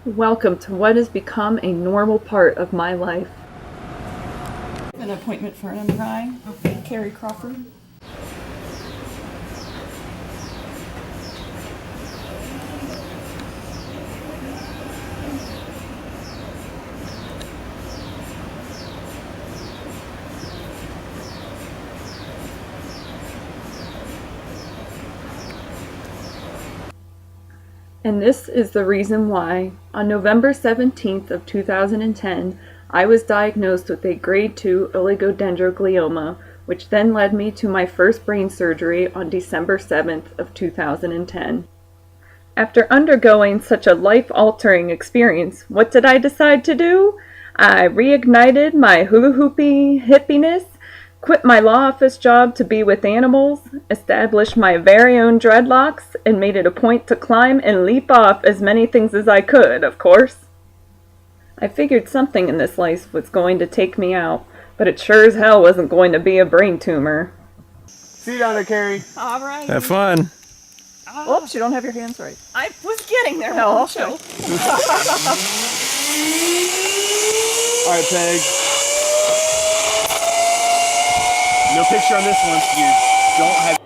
Welcome to what has become a normal part of my life. An appointment for an MRI. Okay. Carrie Crawford. And this is the reason why, on November 17th of 2010, I was diagnosed with a grade 2 oligodendroglioma, which then led me to my first brain surgery on December 7th of 2010. After undergoing such a life-altering experience, what did I decide to do? I reignited my hula hoopy hippiness, quit my law office job to be with animals, established my very own dreadlocks, and made it a point to climb and leap off as many things as I could, of course. I figured something in this life was going to take me out, but it sure as hell wasn't going to be a brain tumor. See you down there, Carrie. All right. Have fun. Oops, you don't have your hands right. I was getting there. Oh, okay. All right, Peg. No picture on this one. You don't have.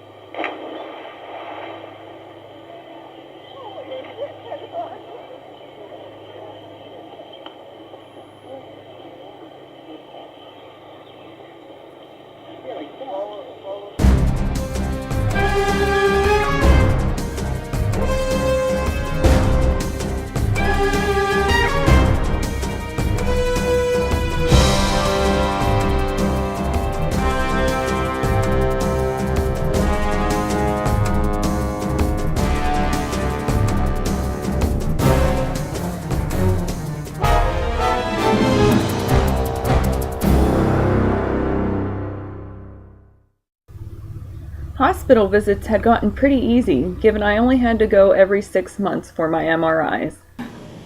Hospital visits had gotten pretty easy, given I only had to go every 6 months for my MRIs.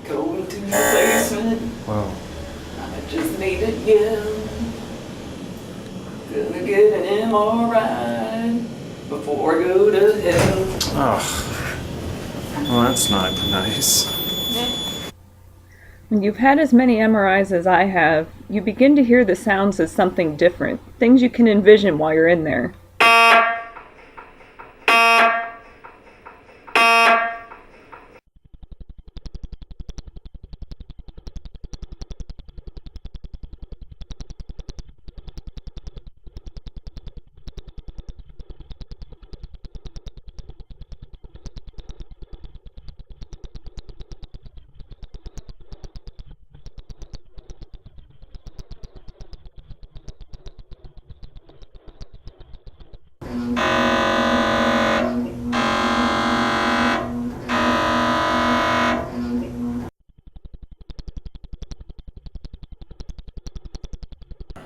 Going to the basement. Wow. I just need it, yeah. Gonna get an MRI before I go to hell. Oh. Well, that's not nice. When you've had as many MRIs as I have, you begin to hear the sounds as something different, things you can envision while you're in there.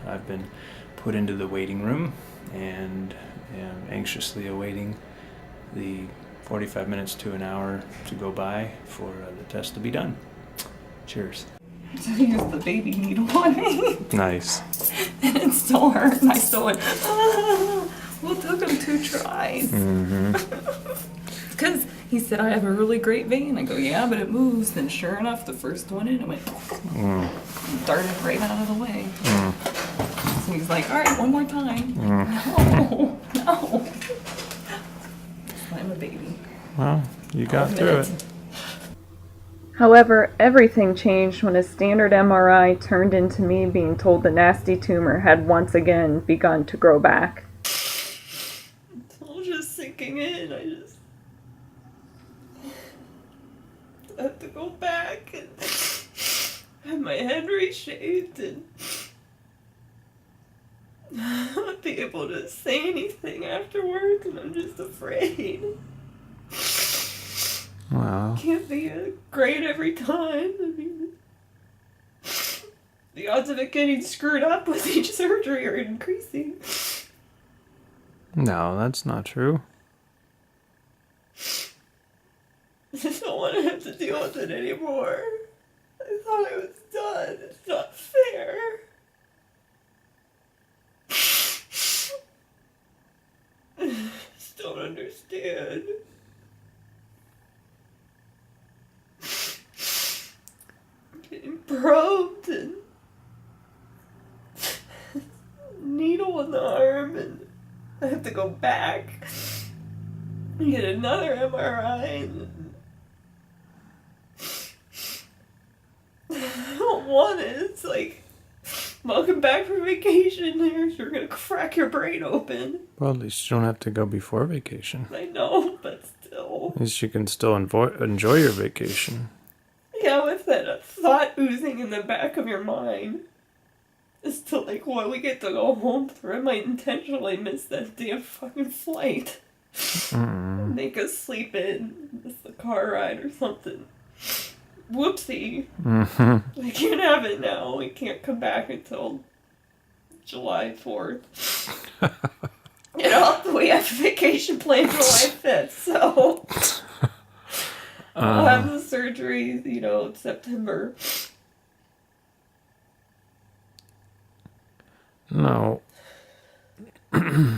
I've been put into the waiting room and am anxiously awaiting the 45 minutes to an hour to go by for the test to be done. Cheers. So use the baby needle on me. Nice. And it still hurt. And I still went, ah. Well, it took him 2 tries. Because he said, I have a really great vein. I go, yeah, but it moves. Then sure enough, the first one in, it went, and darted right out of the way. So he's like, all right, one more time. No, no. I'm a baby. Well, you got through it. However, everything changed when a standard MRI turned into me being told the nasty tumor had once again begun to grow back. It's all just sinking in. I just have to go back and have my head reshaped and not be able to say anything afterwards, and I'm just afraid. Wow. Can't be great every time. I mean, the odds of it getting screwed up with each surgery are increasing. No, that's not true. I just don't want to have to deal with it anymore. I thought I was done. It's not fair. Just don't understand. probed and needle in the arm, and I have to go back and get another MRI. And I don't want it. It's like, welcome back from vacation. You're gonna crack your brain open. Well, at least you don't have to go before vacation. I know, but still. At least you can still enjoy your vacation. Yeah, with that thought oozing in the back of your mind. As to like, when we get to go home through, I might intentionally miss that damn fucking flight. Make us sleep in, miss the car ride or something. Whoopsie. We can't have it now. We can't come back until July 4th. You know, we have a vacation planned July 5th, so I'll have the surgery, you know, in September. No. I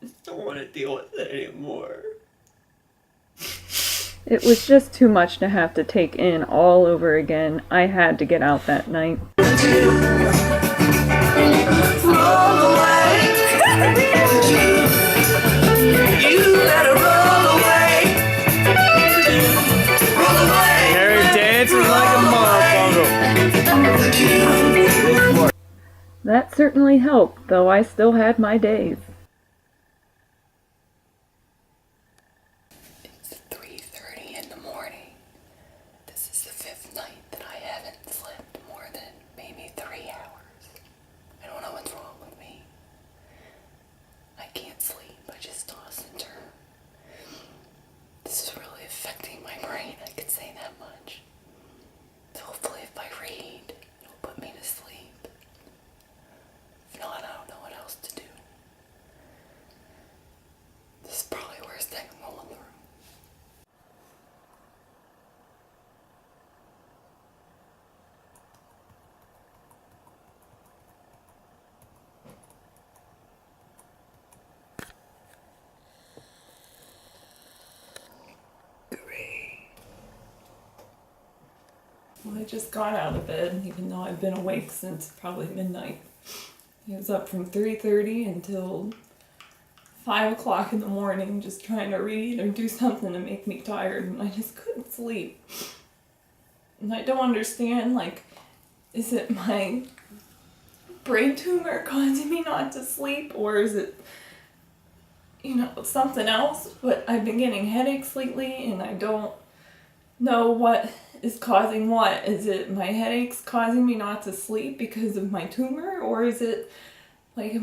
just don't want to deal with it anymore. It was just too much to have to take in all over again. I had to get out that night. Harry dances like a motherfucker. That certainly helped, though I still had my days. It's 3:30 in the morning. This is the 5th night that I haven't slept more than maybe 3 hours. I don't know what's wrong with me. I can't sleep. I just toss and turn. This is really affecting my brain. I could say that much. So hopefully if I read, it'll put me to sleep. If not, I don't know what else to do. This is probably the worst thing I'm going through. Well, I just got out of bed, even though I've been awake since probably midnight. I was up from 3:30 until 5 o'clock in the morning, just trying to read or do something to make me tired, and I just couldn't sleep. And I don't understand, like, is it my brain tumor causing me not to sleep, or is it, you know, something else? But I've been getting headaches lately, and I don't know what is causing what. Is it my headaches causing me not to sleep because of my tumor, or is it like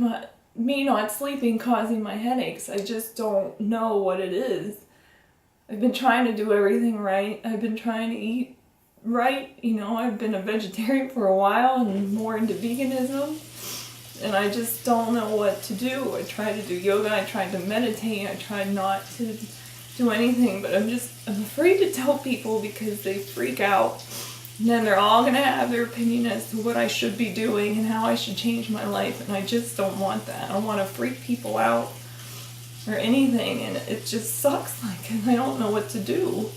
me not sleeping causing my headaches? I just don't know what it is. I've been trying to do everything right. I've been trying to eat right. You know, I've been a vegetarian for a while and more into veganism, and I just don't know what to do. I tried to do yoga, I tried to meditate, I tried not to do anything, but I'm afraid to tell people because they freak out, and then they're all gonna have their opinion as to what I should be doing and how I should change my life, and I just don't want that. I don't want to freak people out or anything, and it just sucks, like, and I don't know what to do.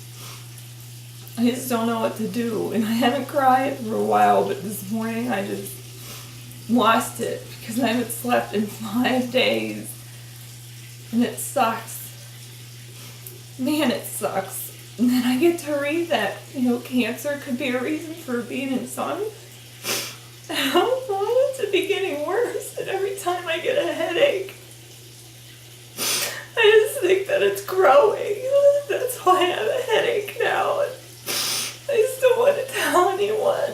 I just don't know what to do, and I haven't cried for a while, but this morning I just lost it because I haven't slept in 5 days, and it sucks. Man, it sucks. And then I get to read that, you know, cancer could be a reason for being insomnia. I don't want it to be getting worse, and every time I get a headache, I just think that it's growing. That's why I have a headache now. And I just don't want to tell anyone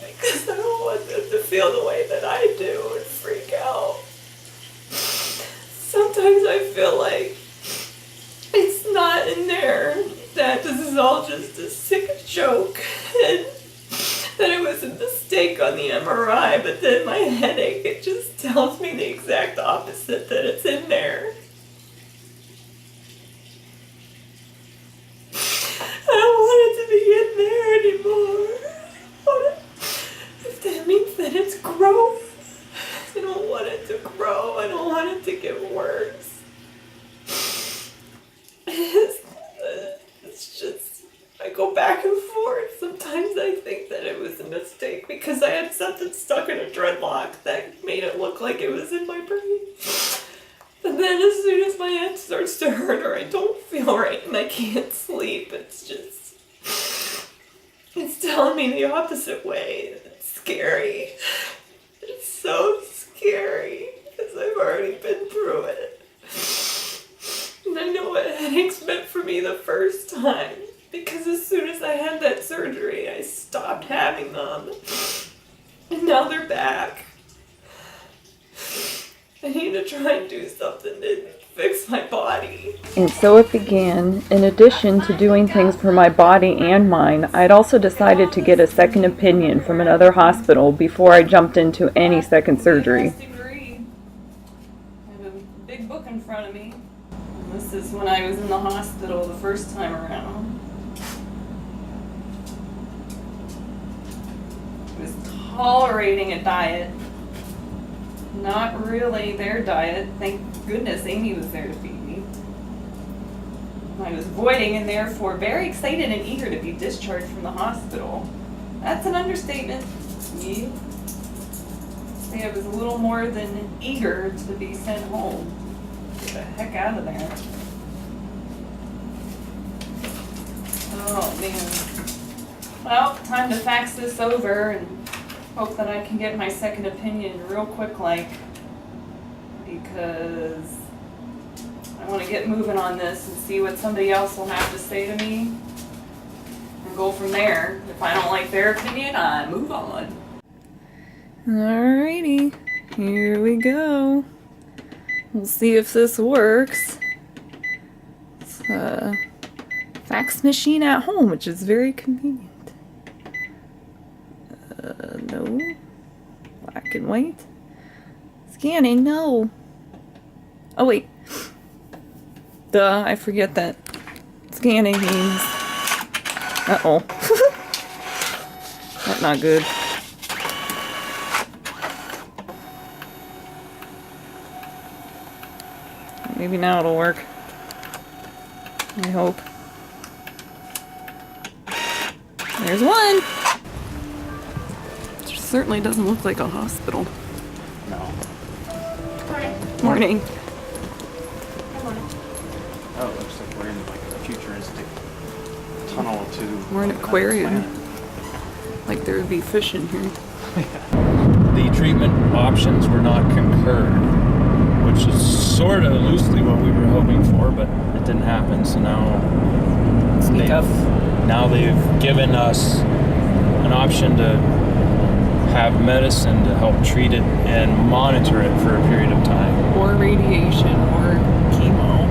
because I don't want them to feel the way that I do and freak out. Sometimes I feel like it's not in there, that this is all just a sick joke, and that it was a mistake on the MRI, but then my headache, it just tells me the exact opposite, that it's in there. I don't want it to be in there anymore. If that means that it's growing, I don't want it to grow, I don't want it to get worse. It's just, I go back and forth. Sometimes I think that a mistake because I had something stuck in a dreadlock that made it look like it was in my brain. But then as soon as my head starts to hurt or I don't feel right and I can't sleep, it's telling me the opposite way. It's scary. It's so scary because I've already been through it. And I know what headaches meant for me the first time because as soon as I had that surgery, I stopped having them. And now they're back. I need to try and do something to fix my body. And so it began. In addition to doing things for my body and mind, I'd also decided to get a second opinion from another hospital before I jumped into any second surgery. I have a big book in front of me. This is when I was in the hospital the first time around. I was tolerating a diet. Not really their diet. Thank goodness Amy was there to feed me. I was avoiding and therefore very excited and eager to be discharged from the hospital. That's an understatement. Yeah. Say I was a little more than eager to be sent home. Get the heck out of there. Oh man. Well, time to fax this over and hope that I can get my second opinion real quick because I want to get moving on this and see what somebody else will have to say to me and go from there. If I don't like their opinion, I move on. Alrighty, here we go. We'll see if this works. It's a fax machine at home, which is very convenient. No. Black and white. Scanning, no. Oh, wait. Duh, I forget that scanning means... Uh-oh. That's not good. Maybe now it'll work. I hope. There's one! Certainly doesn't look like a hospital. No. Morning. Oh, it looks like we're in like a futuristic tunnel to... We're in an another aquarium. planet. Like there would be fish in here. The treatment options were not concurred, which is sort of loosely what we were hoping for, but it didn't happen. So now Sneak up. they've given us an option to have medicine to help treat it and monitor it for a period of time. Or radiation or chemo.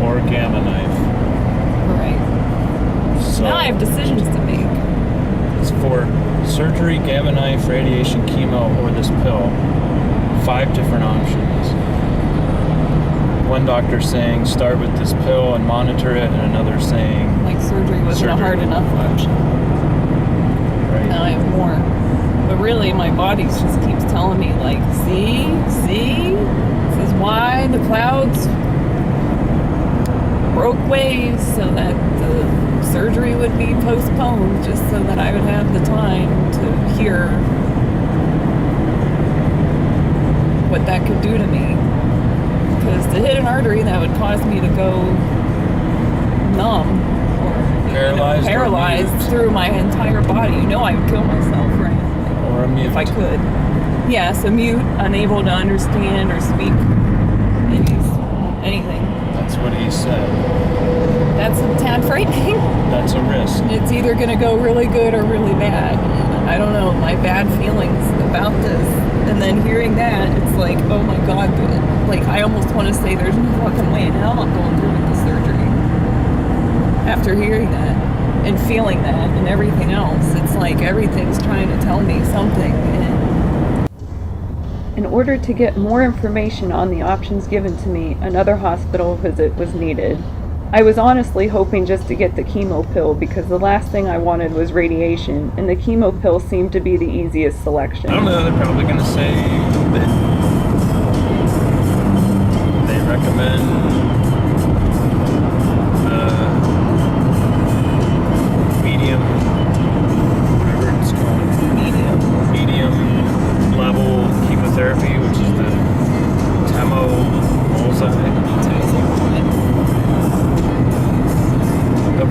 Or gamma knife. Right. So Now I have decisions to make. it's for surgery, gamma knife, radiation, chemo, or this pill. 5 different options. One doctor saying start with this pill and monitor it, and another saying Like surgery wasn't a Surgery. hard enough option. Now I have more. But really my body just keeps telling me like, see? This is why the clouds broke waves so that the surgery would be postponed just so that I would have the time to hear what that could do to me. Because to hit an artery that would cause me to go numb or paralyzed through my entire body. You know I would kill myself, right? or a mute. If I could. Yes, a mute, unable to understand or speak anything. That's what he said. That's a tad frightening. That's a risk. It's either going to go really good or really bad. I don't know, my bad feelings about this. And then hearing that, it's like, oh my God, like I almost want to say there's no fucking way in hell I'm going through with the surgery. After hearing that and feeling that and everything else, it's like everything's trying to tell me something. In order to get more information on the options given to me, another hospital visit was needed. I was honestly hoping just to get the chemo pill because the last thing I wanted was radiation, and the chemo pill seemed to be the easiest selection. I don't know, they're probably going to say that they recommend medium, whatever it's called.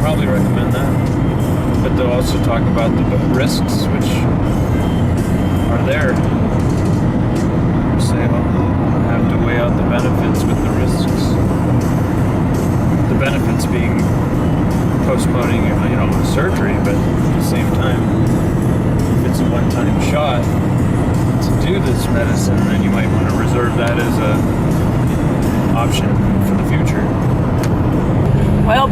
probably recommend that. But they'll also talk about the risks, which are there. Say, well, you have to weigh out the benefits with the risks. The benefits being postponing, surgery, but at the same time, if it's a one-time shot to do this medicine, then you might want to reserve that as a option for the future. Well,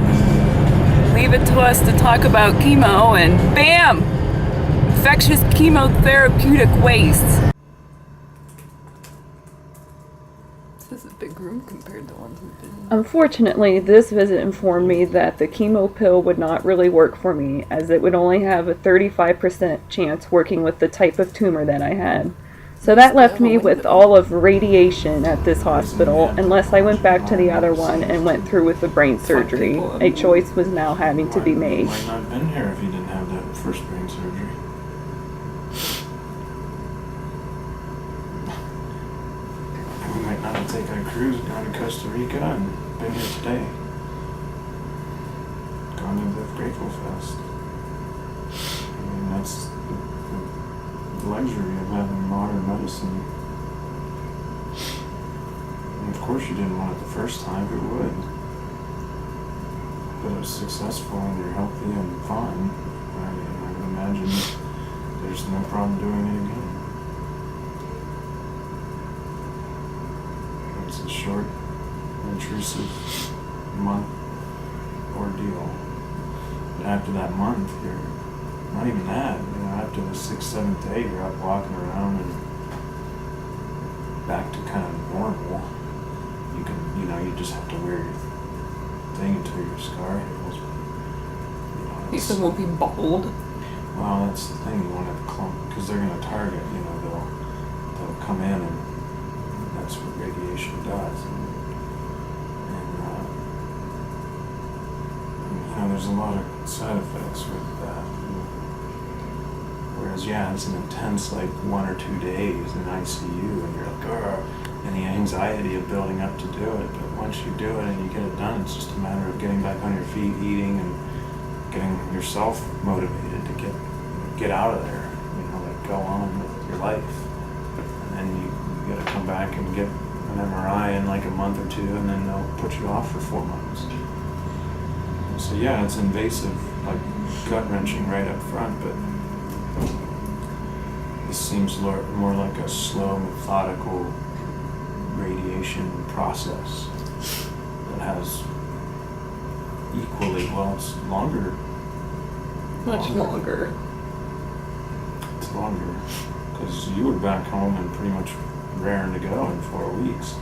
leave it to us to talk about chemo, and bam! Infectious chemotherapeutic waste. This is a big room compared to ones we've been in. Unfortunately, this visit informed me that the chemo pill would not really work for me, as it would only have a 35% chance working with the type of tumor that I had. So that left me with all of radiation at this hospital, unless I went back to the other one and went through with the brain surgery. A choice was now having to be made. You might not have been here if you didn't have that first brain surgery. We might not have taken a cruise down to Costa Rica and been here today. Gone to the Grateful Fest. I mean, that's the luxury of having modern medicine. And of course you didn't want it the first time, who would? But it was successful and you're healthy and fine. I would imagine there's no problem doing it again. It's a short, intrusive month ordeal. But after that month, you're not even that. After the 6th, 7th day, you're up walking around and back to kind of normal. You can, you just have to wear your thing until your scar heals. You said won't be bald. Well, that's the thing. You want to have a clump because they're going to target. They'll come in and that's what radiation does. And there's a lot of side effects with that. Whereas, it's an intense, 1 or 2 days in ICU, and you're like, "Grr," and the anxiety of building up to do it. But once you do it and you get it done, it's just a matter of getting back on your feet, eating, and getting yourself motivated to get out of there. Go on with your life. And then you got to come back and get an MRI in a month or 2, and then they'll put you off for 4 months. So it's invasive, gut-wrenching right up front, but this seems more like a slow, methodical radiation process that has equally, it's longer. Much longer. It's longer, because you were back home and pretty much raring to go in 4 weeks.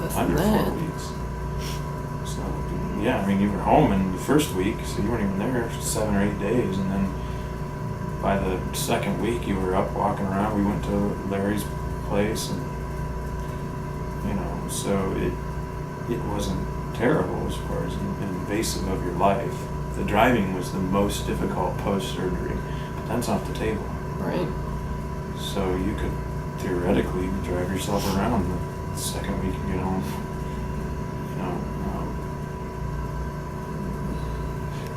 Less Under than that. 4 weeks. So, you were home in the first week, so you weren't even there for 7 or 8 days, and then by the second week you were up walking around. We went to Larry's place, and so it wasn't terrible as far as invasive of your life. The driving was the most difficult post-surgery, but that's off the table. Right. So you could theoretically drive yourself around the second week you get home.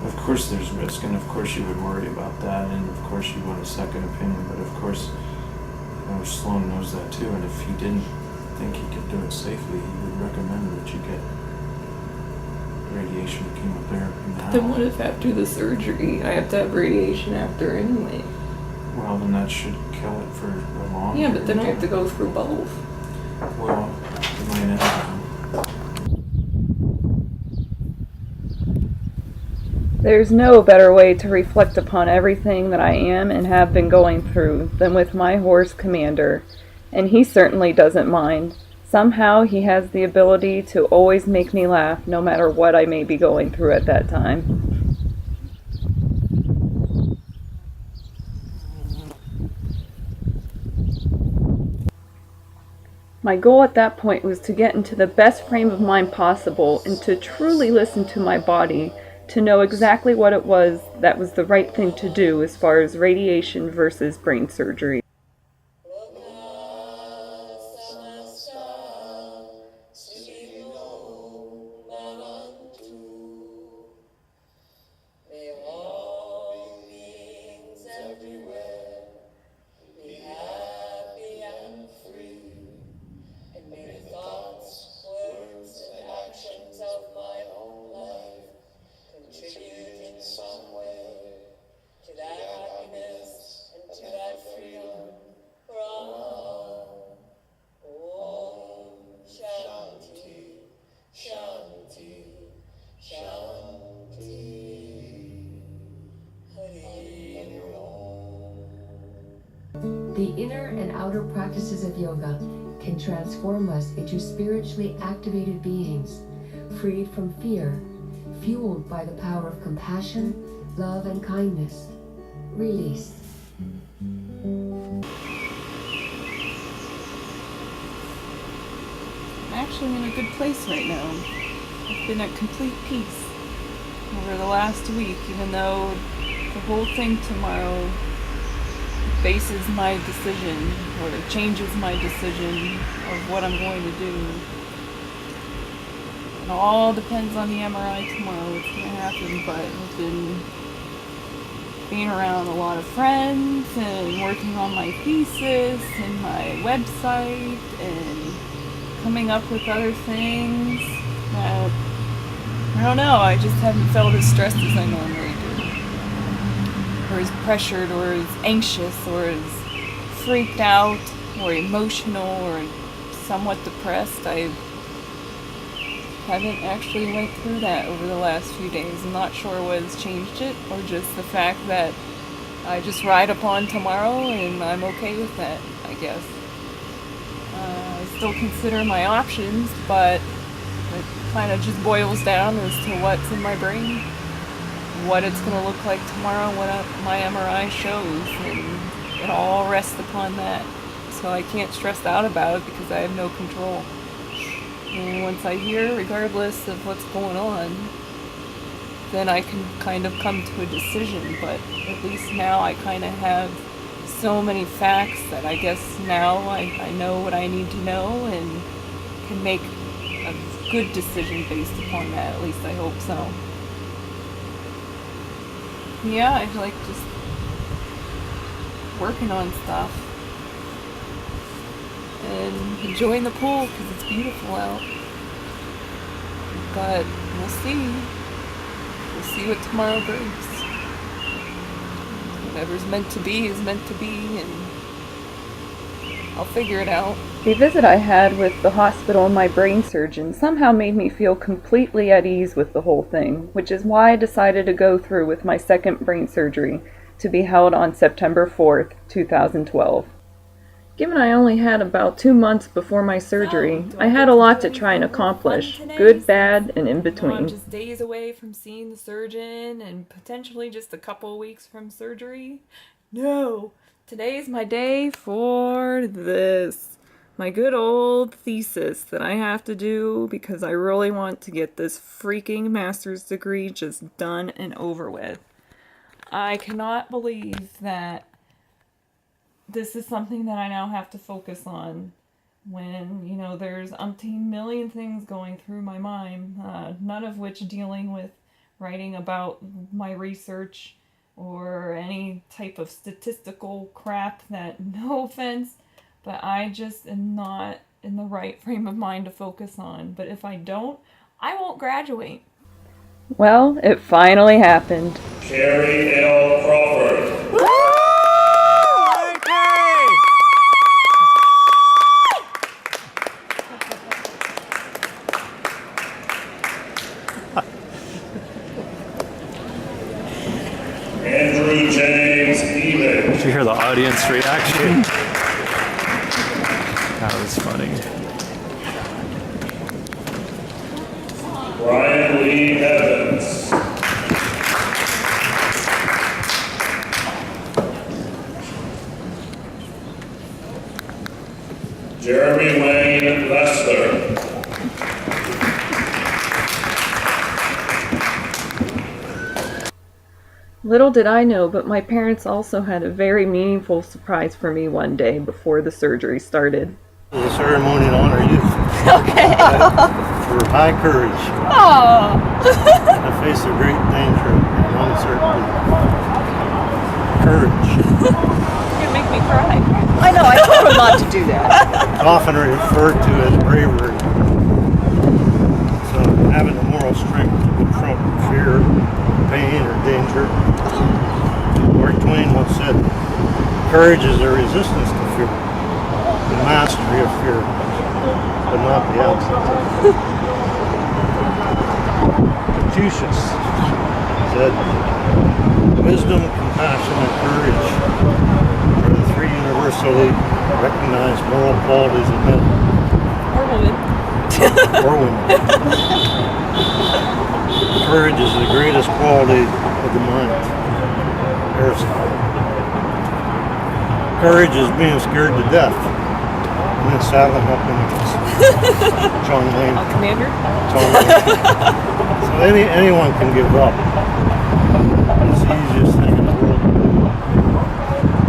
Of course there's risk, and of course you would worry about that, and of course you want a second opinion, but of course Sloan knows that too, and if he didn't think he could do it safely, he would recommend that you get radiation chemotherapy now. Then what if after the surgery I have to have radiation after anyway? Well, then that should kill it for a long Yeah, but then I period have to go through both. of time. Well, you might end up. There's no better way to reflect upon everything that I am and have been going through than with my horse Commander, and he certainly doesn't mind. Somehow he has the ability to always make me laugh no matter what I may be going through at that time. My goal at that point was to get into the best frame of mind possible and to truly listen to my body, to know exactly what it was that was the right thing to do as far as radiation versus brain surgery. The inner and outer practices of yoga can transform us into spiritually activated beings, freed from fear, fueled by the power of compassion, love, and kindness. Release. I'm actually in a good place right now. I've been at complete peace over the last week, even though the whole thing tomorrow bases my decision or changes my decision of what I'm going to do. It all depends on the MRI tomorrow, what's going to happen, but I've been being around a lot of friends and working on my thesis and my website and coming up with other things that, I don't know, I just haven't felt as stressed as I normally do. Or as pressured, or as anxious, or as freaked out, or emotional, or somewhat depressed. I haven't actually went through that over the last few days. I'm not sure what has changed it, or just the fact that I just ride upon tomorrow and I'm okay with that, I guess. I still consider my options, but it kind of just boils down as to what's in my brain, what it's going to look like tomorrow, what my MRI shows, and it all rests upon that. So I can't stress out about it because I have no control. And once I hear, regardless of what's going on, then I can kind of come to a decision. But at least now I kind of have so many facts that I guess now I know what I need to know and can make a good decision based upon that. At least I hope so. Yeah, I like just working on stuff and enjoying the pool because it's beautiful out. But we'll see. We'll see what tomorrow brings. Whatever's meant to be is meant to be, and I'll figure it out. The visit I had with the hospital and my brain surgeon somehow made me feel completely at ease with the whole thing, which is why I decided to go through with my second brain surgery, to be held on September 4th, 2012. Given I only had about 2 months before my surgery, I had a lot to try and accomplish, good, bad, and in I'm between. just days away from seeing the surgeon and potentially just a couple of weeks from surgery. No, today's my day for this. My good old thesis that I have to do because I really want to get this freaking master's degree just done and over with. I cannot believe that this is something that I now have to focus on when, you know, there's umpteen million things going through my mind, none of which dealing with writing about my research or any type of statistical crap that, no offense, but I just am not in the right frame of mind to focus on. But if I don't, I won't graduate. Well, it finally happened. Carrie L. Crawford. Andrew James Evan. Did you hear the audience reaction? That was funny. Brian Lee Evans. Jeremy Wayne Lester. Little did I know, but my parents also had a very meaningful surprise for me one day before the surgery started. The ceremony to honor you. Okay. For high courage. Oh. In the face of great danger and uncertainty. Courage. You're gonna make me cry. I know, I told him not to do that. Often referred to as bravery. So having the moral strength to confront fear, pain, or danger. Mark Twain once said, courage is the resistance to fear, the mastery of fear, but not the absence of fear. Confucius said, wisdom, compassion, and courage are the three universal universally recognized moral qualities of men Or woman. or women. Courage is the greatest quality of the mind. Aristotle. Courage is being scared to death and then saddling up in John Wayne. Commander? John Wayne. So anyone can give up. It's the easiest thing in the world to do.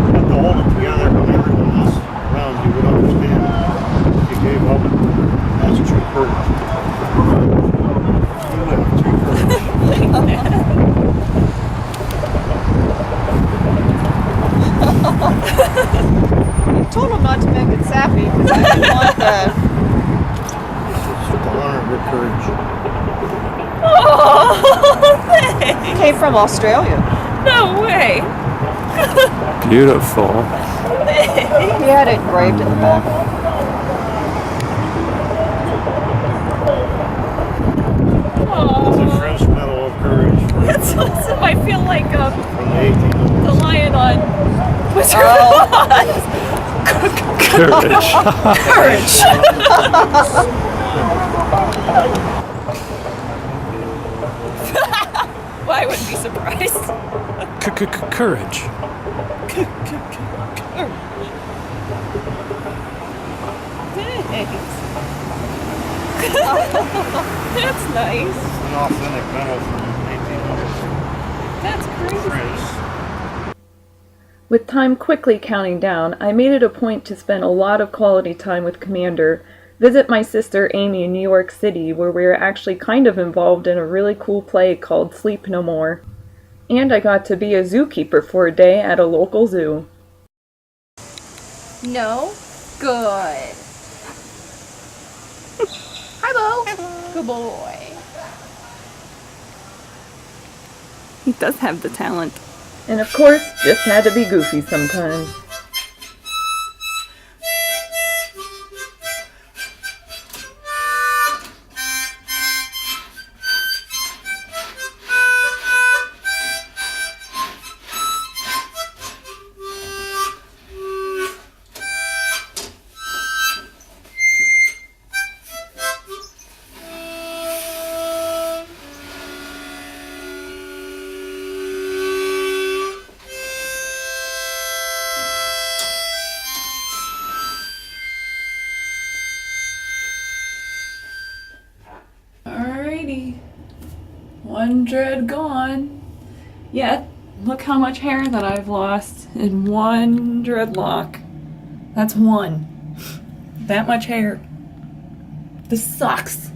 You have to hold it together when everyone else around you would understand. If you gave up, that's true courage. You have true courage. I told him not to make it sappy because I didn't want that. It's to honor your courage. Oh, thanks. It came from Australia. No way. Beautiful. He had it engraved in the back. It's a French Medal of Courage from That's awesome. I feel like the 1800s. the lion on Wizard Oh. of Oz. Courage. Courage. Well, I wouldn't be surprised. Courage. Thanks. That's nice. It's an authentic medal from the 1800s. That's crazy. France. With time quickly counting down, I made it a point to spend a lot of quality time with Commander, visit my sister Amy in New York City, where we were actually kind of involved in a really cool play called Sleep No More. And I got to be a zookeeper for a day at a local zoo. No? Good. Hi, Bo. Good boy. He does have the talent. And of course, just had to be goofy sometimes. Alrighty. One dread gone. Yet, look how much hair that I've lost in one dreadlock. That's one. That much hair. This sucks.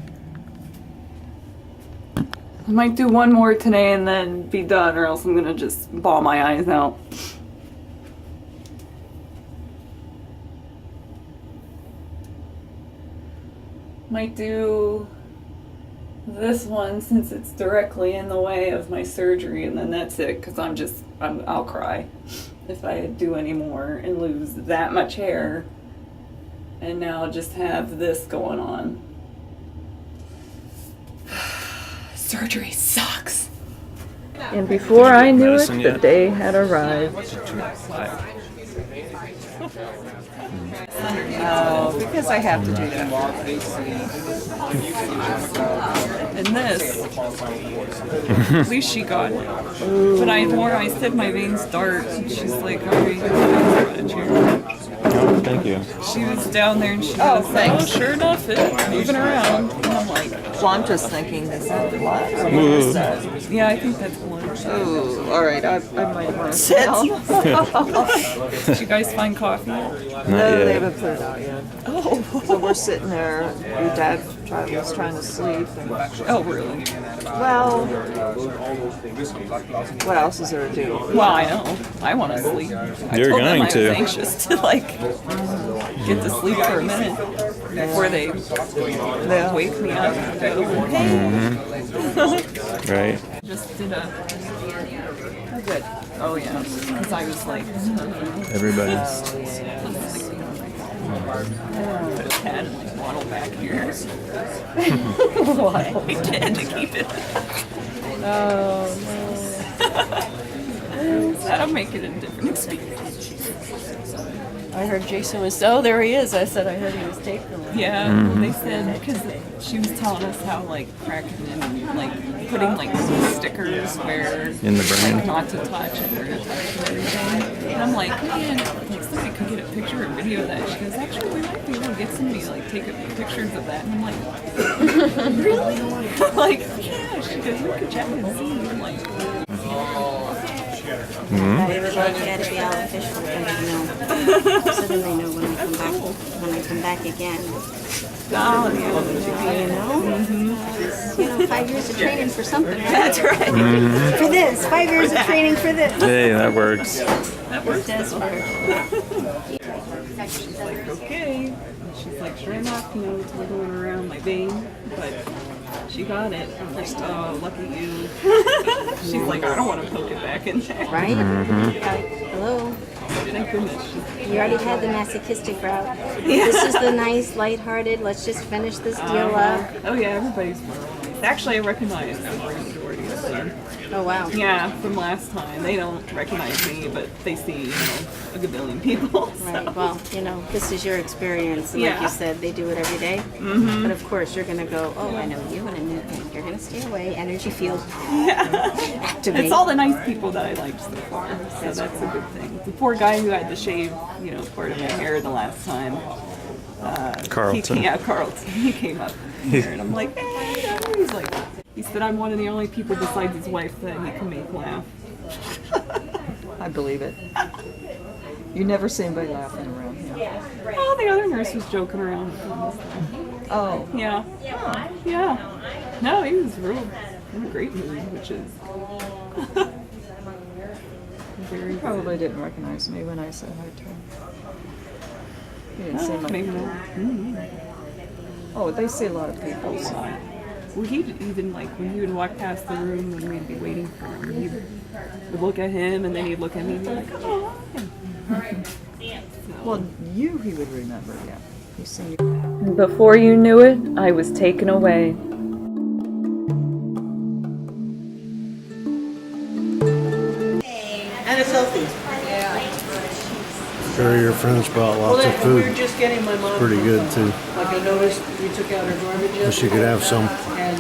I might do one more today and then be done, or else I'm gonna just bawl my eyes out. Might do this one since it's directly in the way of my surgery, and then that's it, because I'll cry if I do any more and lose that much hair and now just have this going on. Surgery sucks. And before I knew it, medicine the yet? day had arrived. Oh, because I have to do that. And this, at least she got it. But I said my veins start, and she's like, are you going to Oh, thank you. She was down there and she Oh, goes, thanks. oh, sure enough, it's moving around. And I'm like, Well, I'm just thinking, is that blood? Or what Ooh. is that? yeah, I think that's blood. Oh, all right. I might want to Sit. down. Did you guys find coffee? Not No, they yet. haven't put it out yet. Oh. So we're sitting there. Your dad was trying to sleep. And, Oh, really? well, what else is there to do? Well, I know. I want to sleep. I You're told them going I was to. anxious to get to sleep for a minute before they wake me up. Right. Just did a. Oh, good. Oh, yeah. Because I was like, Everybody. just had my bottle back here. Why? I did to keep it. Oh, That'll make it a different experience. no. I heard Jason was, oh, there he is. I said I heard he was taken away. Yeah, they said, because she was telling us how, like, cracking and, like, putting, like, stickers where, In the brain. like, not to touch and where to touch and everything. And I'm like, man, like, somebody could get a picture or video of that. She goes, actually, we might be able to get somebody to, like, take pictures of that. And I'm like, really? Like, yeah. She goes, we could check and see. I'm like, Everybody got to be all official, so then they know when I come back again. oh, You know, 5 years of training for something, right? That's right. For this, 5 years of training for this. Hey, that works. It does work. she's like, okay. And she's like, sure enough, you know, it's wiggling around my vein, but she got it. I'm like, oh, lucky you. She's like, I don't want to poke it back in there. Right? Hello. Thank goodness. You already had the masochistic route. This is the nice, lighthearted, let's just finish this deal up. Oh yeah, everybody's actually I recognize the majority of them. Oh wow. Yeah, from last time. They don't recognize me, but they see, you know, a gazillion people. So. Right. Well, you know, this is your experience. And like Yeah. you said, they do it every day. Mm-hmm. But of course, you're going to go, oh, I know you and a new thing. You're going to stay away. Energy field. Activate. It's all the nice people that I liked so far, so that's a good thing. The poor guy who had to shave, you know, part of my hair the last time. Carlton. Carlton. He came up here, and I'm like, hey, no. He's like, he said I'm one of the only people besides his wife that he can make laugh. I believe it. You never see anybody laughing around here. Oh, the other nurse was joking around with him. Oh. Yeah. Yeah. No, he was real in a great mood, which is very He probably didn't recognize me when I said hi to him. He didn't seem like maybe not. Mm-hmm. Oh, they see a lot of people. So. Well, he'd even, like, when he would walk past the room when we'd be waiting for him, he would look at him, and then he'd look at me and be like, oh, hi. Well, he would remember, yeah. He's seen you. And before you knew it, I was taken away. And it's healthy. Sure, your friends brought lots of We were food. just getting my mom. Pretty good too. Like I noticed, we took out her garbage Wish you could have some. and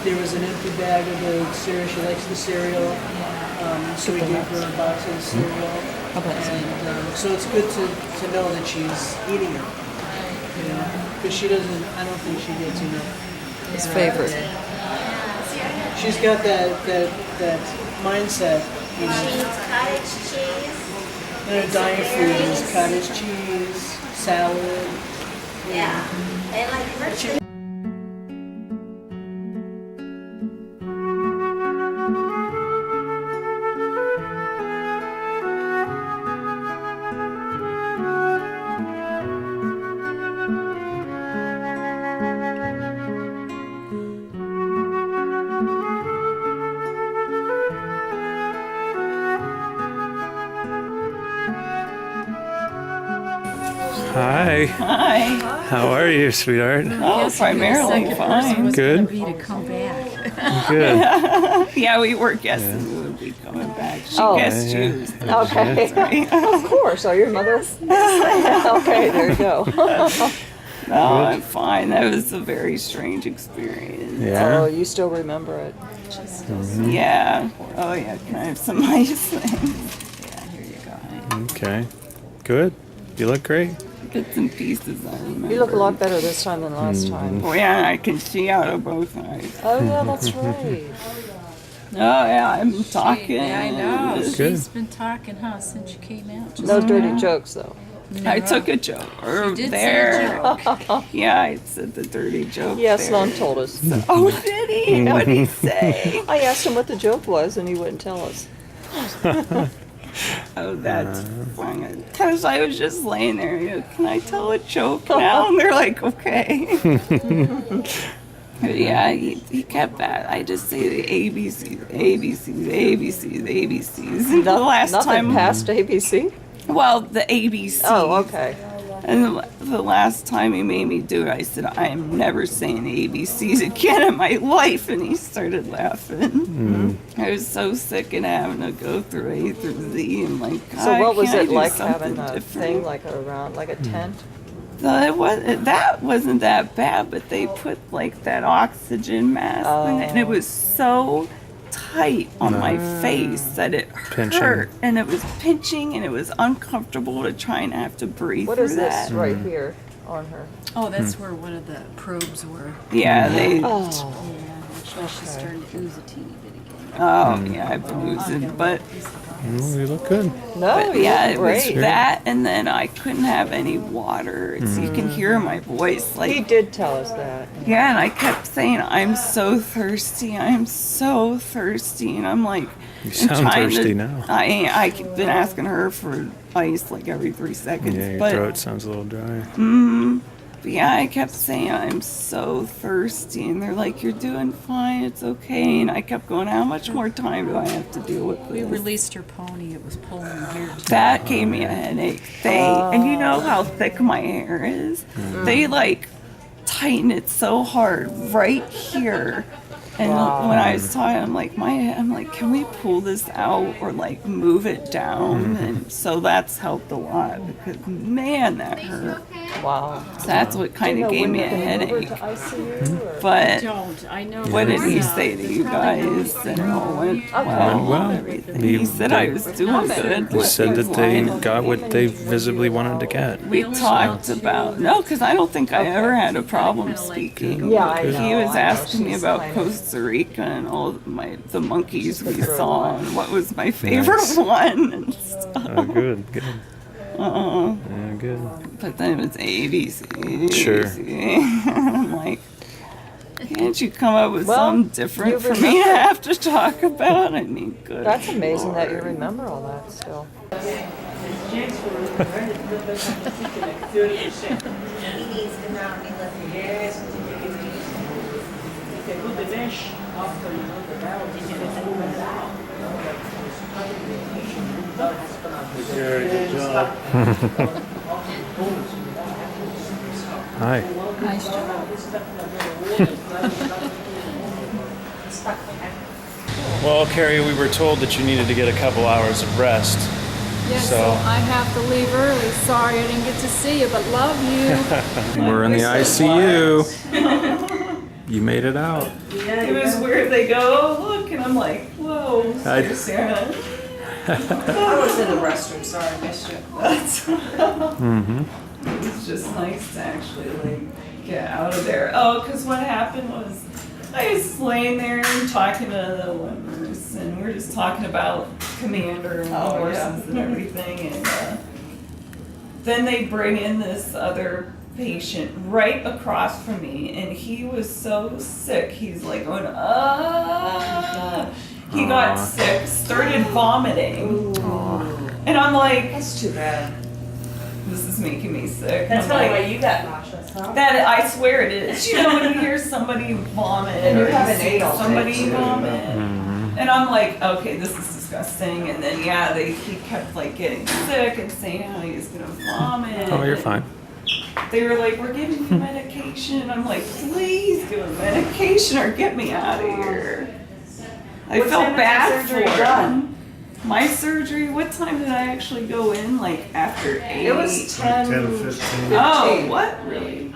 there was an empty bag of the cereal. She likes the cereal, so we gave her a box of the cereal. And so it's good to know that she's eating it, you know, because she doesn't. I don't think she gets enough. His favorite. She's got that mindset, you know. She eats cottage cheese. And her diet food is cottage cheese, salad. Yeah. And like virtually. Hi. Hi. How are you, sweetheart? Oh, primarily fine. Good. To come back. Good. Yeah, we were guessing who would be coming back. She Oh. guessed Yeah. you. Okay. Right. Of course. Are your mother? Okay, there you go. No, I'm fine. That was a very strange experience. Oh, Yeah. you still remember it. Yeah. Oh, yeah. Can I have some ice? Yeah, here you go. Okay. Good. You look great. Bits and pieces, I remember. You look a lot better this time than last time. Oh, yeah, I can see out of both eyes. Oh, yeah, that's right. Oh, yeah, I'm talking. Yeah, I know. Good. She's been talking, huh, since you came out. No dirty jokes, though. I took a joke You did there. say a joke. Yeah, I said the dirty joke. Yes, there. Lon told us. Oh, did he? What did he say? I asked him what the joke was, and he wouldn't tell us. Oh, that's funny. Because I was just laying there, you know, can I tell a joke now? And they're like, okay. Yeah, he kept that. I just say the ABCs, ABCs, ABCs, ABCs. And the last Nothing time. past ABC? Well, the ABCs. Oh, okay. And the last time he made me do it, I said, I am never saying ABCs again in my life. And he started laughing. I was so sick and having to go through A through Z. And like, So what was can't it do like something having a different? thing like a tent? That wasn't that bad, but they put like that oxygen mask in it, and it was so tight on my face that it hurt, and it was pinching, and it was uncomfortable to try and have to breathe What through is this that. right here on her? Oh, that's where one of the probes were. Yeah, they. Oh. Yeah, she's starting to ooze a teeny bit again. Oh, yeah, I've been losing, but. You look good. No, yeah, you it look was great. that, and then I couldn't have any water. You can hear my voice, like He did tell us that. yeah, and I kept saying, "I'm so thirsty, I'm so thirsty," and I'm like, You I'm sound trying thirsty to, now. I've been asking her for ice like every 3 seconds, Yeah, your but throat sounds a little dry. but yeah, I kept saying, "I'm so thirsty," and they're like, "You're doing fine, it's okay," and I kept going, "How much more time do I have to deal with We this?" released her pony. It was pulling her hair. That gave me a headache. And you know how thick my hair is? They like tighten it so hard right here. And when I was talking, I'm like, can we pull this out or like move it down? And so that's helped a lot because man, that hurt. Wow. So that's what kind of gave me a headache. But Don't. I know. what did he Martha. say to you guys? And it all went well. well. Everything. He said I was doing good. He said that they got what they visibly wanted to get. We talked about because I don't think I ever had a problem speaking. Yeah, I know. He was I know. asking me She's about kind of- Costa Rica and all the monkeys we saw and what was my favorite one and stuff. Oh, good. Yeah, good. But then it was ABC. Sure. I'm like, can't you come up with Well, something different you for me to have to talk about? I mean, good. That's amazing that you remember all that still. Good job. Hi. Nice job. Well, Carrie, we were told that you needed to get a couple hours of rest. Yes, So- so I have to leave early. Sorry I didn't get to see you, but love you. We're in the ICU. You made it out. It was weird. They go, oh, look, and I'm like, whoa, I- Sarah. I was in the restroom, sorry, I missed you. It's just nice to actually like get out of there. Oh, because what happened was I was laying there and talking to the one nurse, and we're just talking about Commander and the horses and everything, and then they bring in this other patient right across from me, and he was so sick. He's like going, He got sick, started vomiting, and I'm like, That's too bad. this is making me sick. That's I'm probably like, why you got nauseous, huh? that I swear it is. You know when you hear somebody vomit And you or haven't see ate all day, somebody too. vomit, and I'm like, okay, this is disgusting. And then he kept like getting sick and saying how he was gonna vomit. Oh, you're fine. They were like, we're giving you medication. I'm like, please give him medication or get me out of here. I What felt time was bad that for surgery him. done? My surgery. What time did I actually go in? Like after 8. It was 10. 10:15. Oh, what? Really?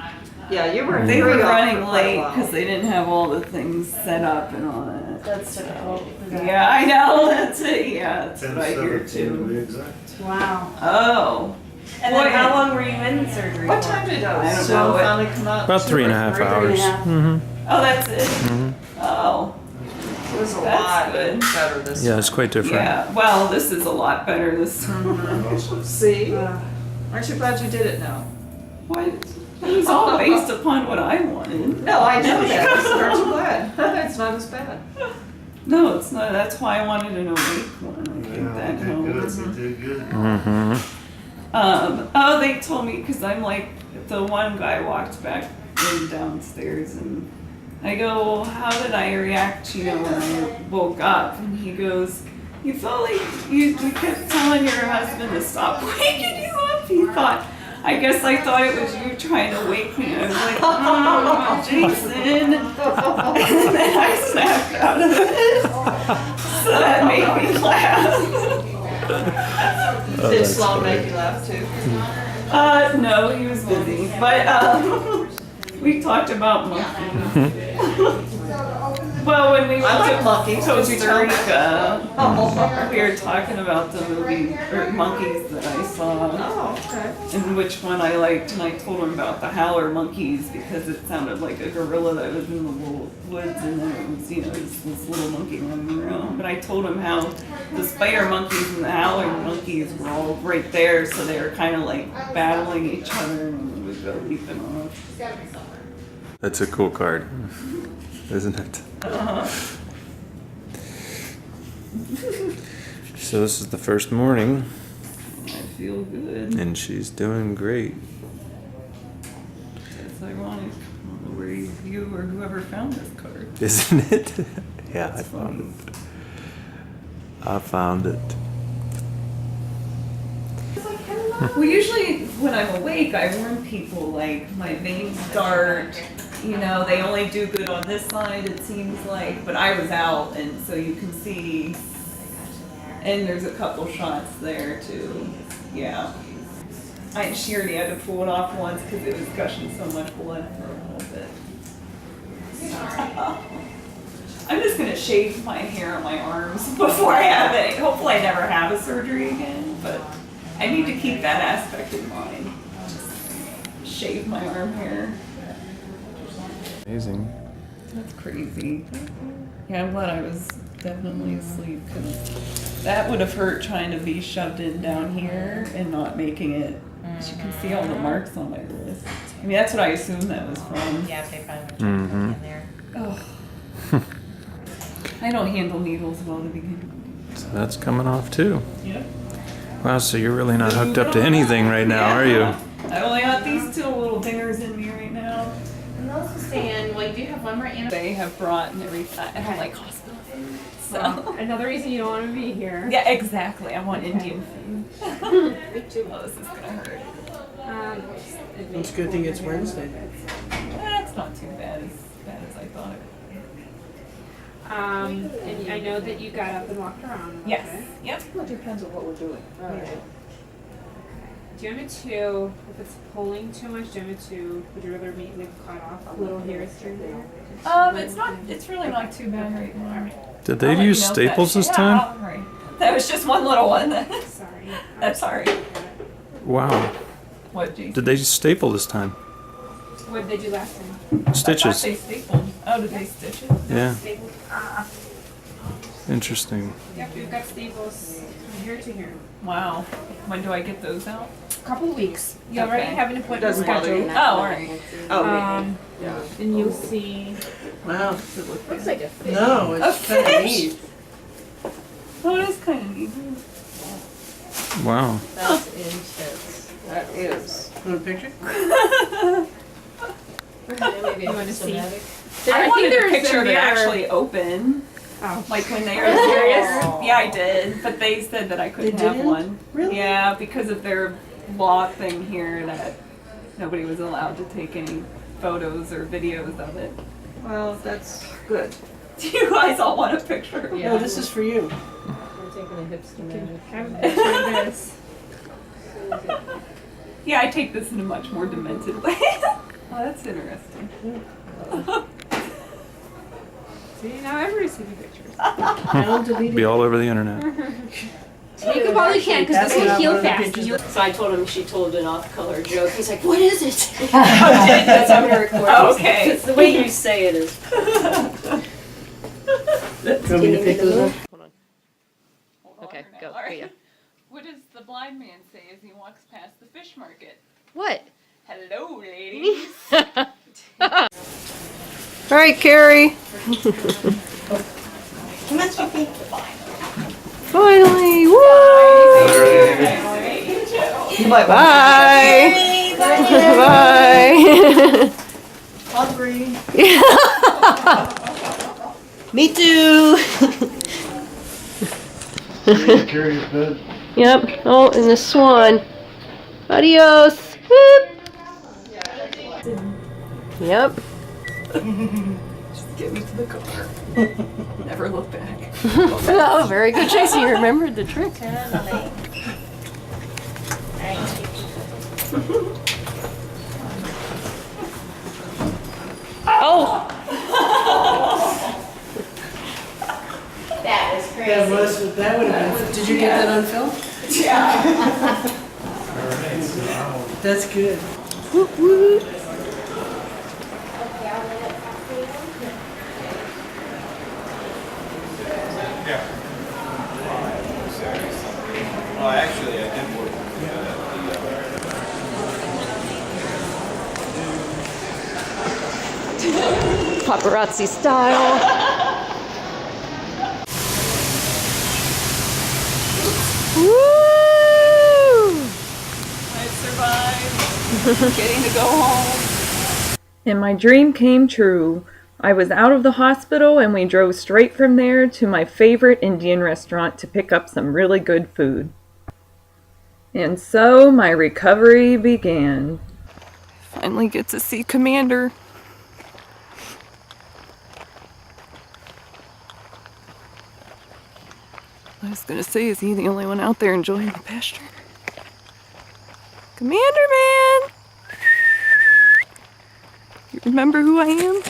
Yeah, you were. They were free off running for quite a late while. because they didn't have all the things set up and all that. That's typical. Yeah, I know. That's it. Yeah, that's what I hear 10:17 to too. be exact. Wow. Oh. And then how long were you in surgery? What for? time did I don't So know. finally come out. About 3.5 hours. Oh, that's it. Oh, It was a That's lot good. better this Yeah, it's quite different. yeah. Well, this is a lot better. This. See? Aren't you glad you did it now? What? It was all based upon what I wanted. No, I know that. Aren't you glad? It's not as bad. No, it's not. That's why I wanted an awake one. I think that Yeah, you did helps. good. You did good. Oh, they told me because I'm like, the one guy walked back in downstairs and I go, well, how did I react, when I woke up? And he goes, you felt like you kept telling your husband to stop waking you up. He thought I guess I thought it was you trying to wake me. I was like, oh, Jason. And then I snapped out of it. So that made me laugh. Did Sloan make you laugh too? No, he was busy. But we talked about monkeys. Well, when we went to Costa Rica, we were talking about the movie or monkeys that I saw, and which one I liked, and I told him about the howler monkeys because it sounded like a gorilla that was in the woods, and then it was, just this little monkey running around. But I told him how the spider monkeys and the howler monkeys were all right there, so they were kind of like battling each other, and we would go leaping off. That's a cool card, isn't it? So this is the first morning. I feel good. And she's doing great. It's ironic. I don't know where you or whoever found this card. Isn't it? Yeah, I found it. I found it. Well, usually when I'm awake, I warn people like my veins dart. They only do good on this side, it seems like. But I was out, and so you can see. And there's a couple shots there too. Yeah. She already had to pull it off once because it was gushing so much blood for a little bit. I'm just gonna shave my hair on my arms before I have it. Hopefully, I never have a surgery again, but I need to keep that aspect in mind. Just shave my arm hair. Amazing. That's crazy. Yeah, I'm glad I was definitely asleep because that would have hurt trying to be shoved in down here and not making it. You can see all the marks on my wrist. I mean, that's what I assumed that was from. Yeah, they probably would have in there. Oh. I don't handle needles well to begin with. So that's coming off too. Yep. Wow, so you're really not hooked up to anything right now, are you? I only got these two little dingers in me right now. And also saying, well, you do have one more animal. They have brought and everything. I don't like hospital food. So. Another reason you don't want to be here. Yeah, exactly. I want Indian food. Me too. Oh, this is gonna hurt. It's a good thing it's Wednesday. It's not too bad as I thought it would be. And I know that you got up and walked around a little Yes. bit. Yep. Well, it depends on what we're doing. Do you want me to, if it's pulling too much, do you want me to, would you rather me like cut off little hairs here and there? It's really not too bad right now. Did they use staples this time? Right. That was just one little one. Sorry. That's alright. Wow. What, Jason? Did they staple this time? What did they do last time? Stitches. I thought they stapled. Oh, did they stitch it? Yeah. Stapled. Interesting. Yep, we've got staples from here to here. Wow. When do I get those out? A couple of weeks. You Okay. already have an appointment Doesn't bother scheduled. you. Oh, alright. Yeah. And you'll see. Wow. Looks like a fish. No, it's A kind of fish? neat. Oh, it is kind of neat. Wow. That's intense. That is. Want a picture? Maybe You want to see? I think wanted a there's picture a of it mirror. actually open. Oh. Like when they were Serious? Yeah, I did. But they said that I couldn't They have didn't? one. Really? Yeah, because of their law thing here that nobody was allowed to take any photos or videos of it. Well, that's good. Do you guys all want a picture? No, this is for you. We're taking a hipster magic. Have a picture of this. Yeah, I take this in a much more demented way. Oh, that's interesting. See, now everybody's taking pictures. I'll delete Be it. all over the internet. Take them all you can because That's this will not heal one of the fast. pictures You'll- So I told him she told an off-color joke. He's like, "What is it?" That's on her recording. Oh, okay. It's the way you say it is. Do you want me to pick those up? Hold on. Okay, for now. go. All right. Yeah. What does the blind man say as he walks past the fish market? What? Hello, ladies. All right, Carrie. Finally, woo! Bye. Bye. Bye. Hungry. Me too. Carry his bed. Yep. Oh, and the swan. Adios. Yep. Just get me to the car. Never look back. Oh, very good, Tracy. You remembered the trick. Oh! That was crazy. That would have been. Did you get that on film? Yeah. That's good. Whoop, whoop. Well, actually, I did work. Paparazzi style. Woo! I survived. Getting to go home. And my dream came true. I was out of the hospital and we drove straight from there to my favorite Indian restaurant to pick up some really good food. And so my recovery began. Finally get to see Commander. I was gonna say, is he the only one out there enjoying the pasture? Commander Man! You remember who I am?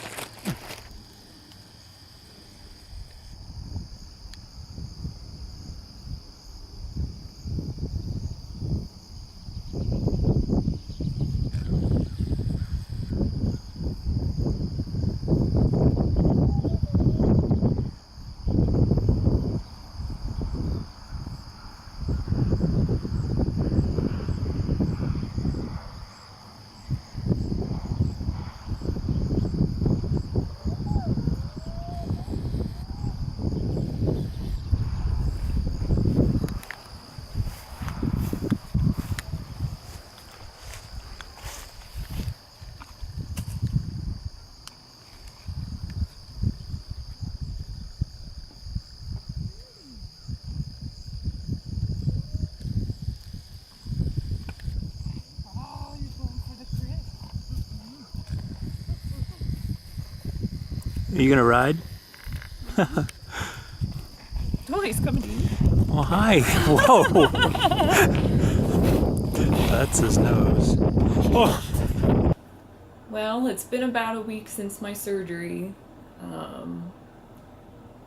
Are you gonna ride? Oh, he's coming to you. Oh, hi. Whoa. That's his nose. Oh. Well, it's been about a week since my surgery.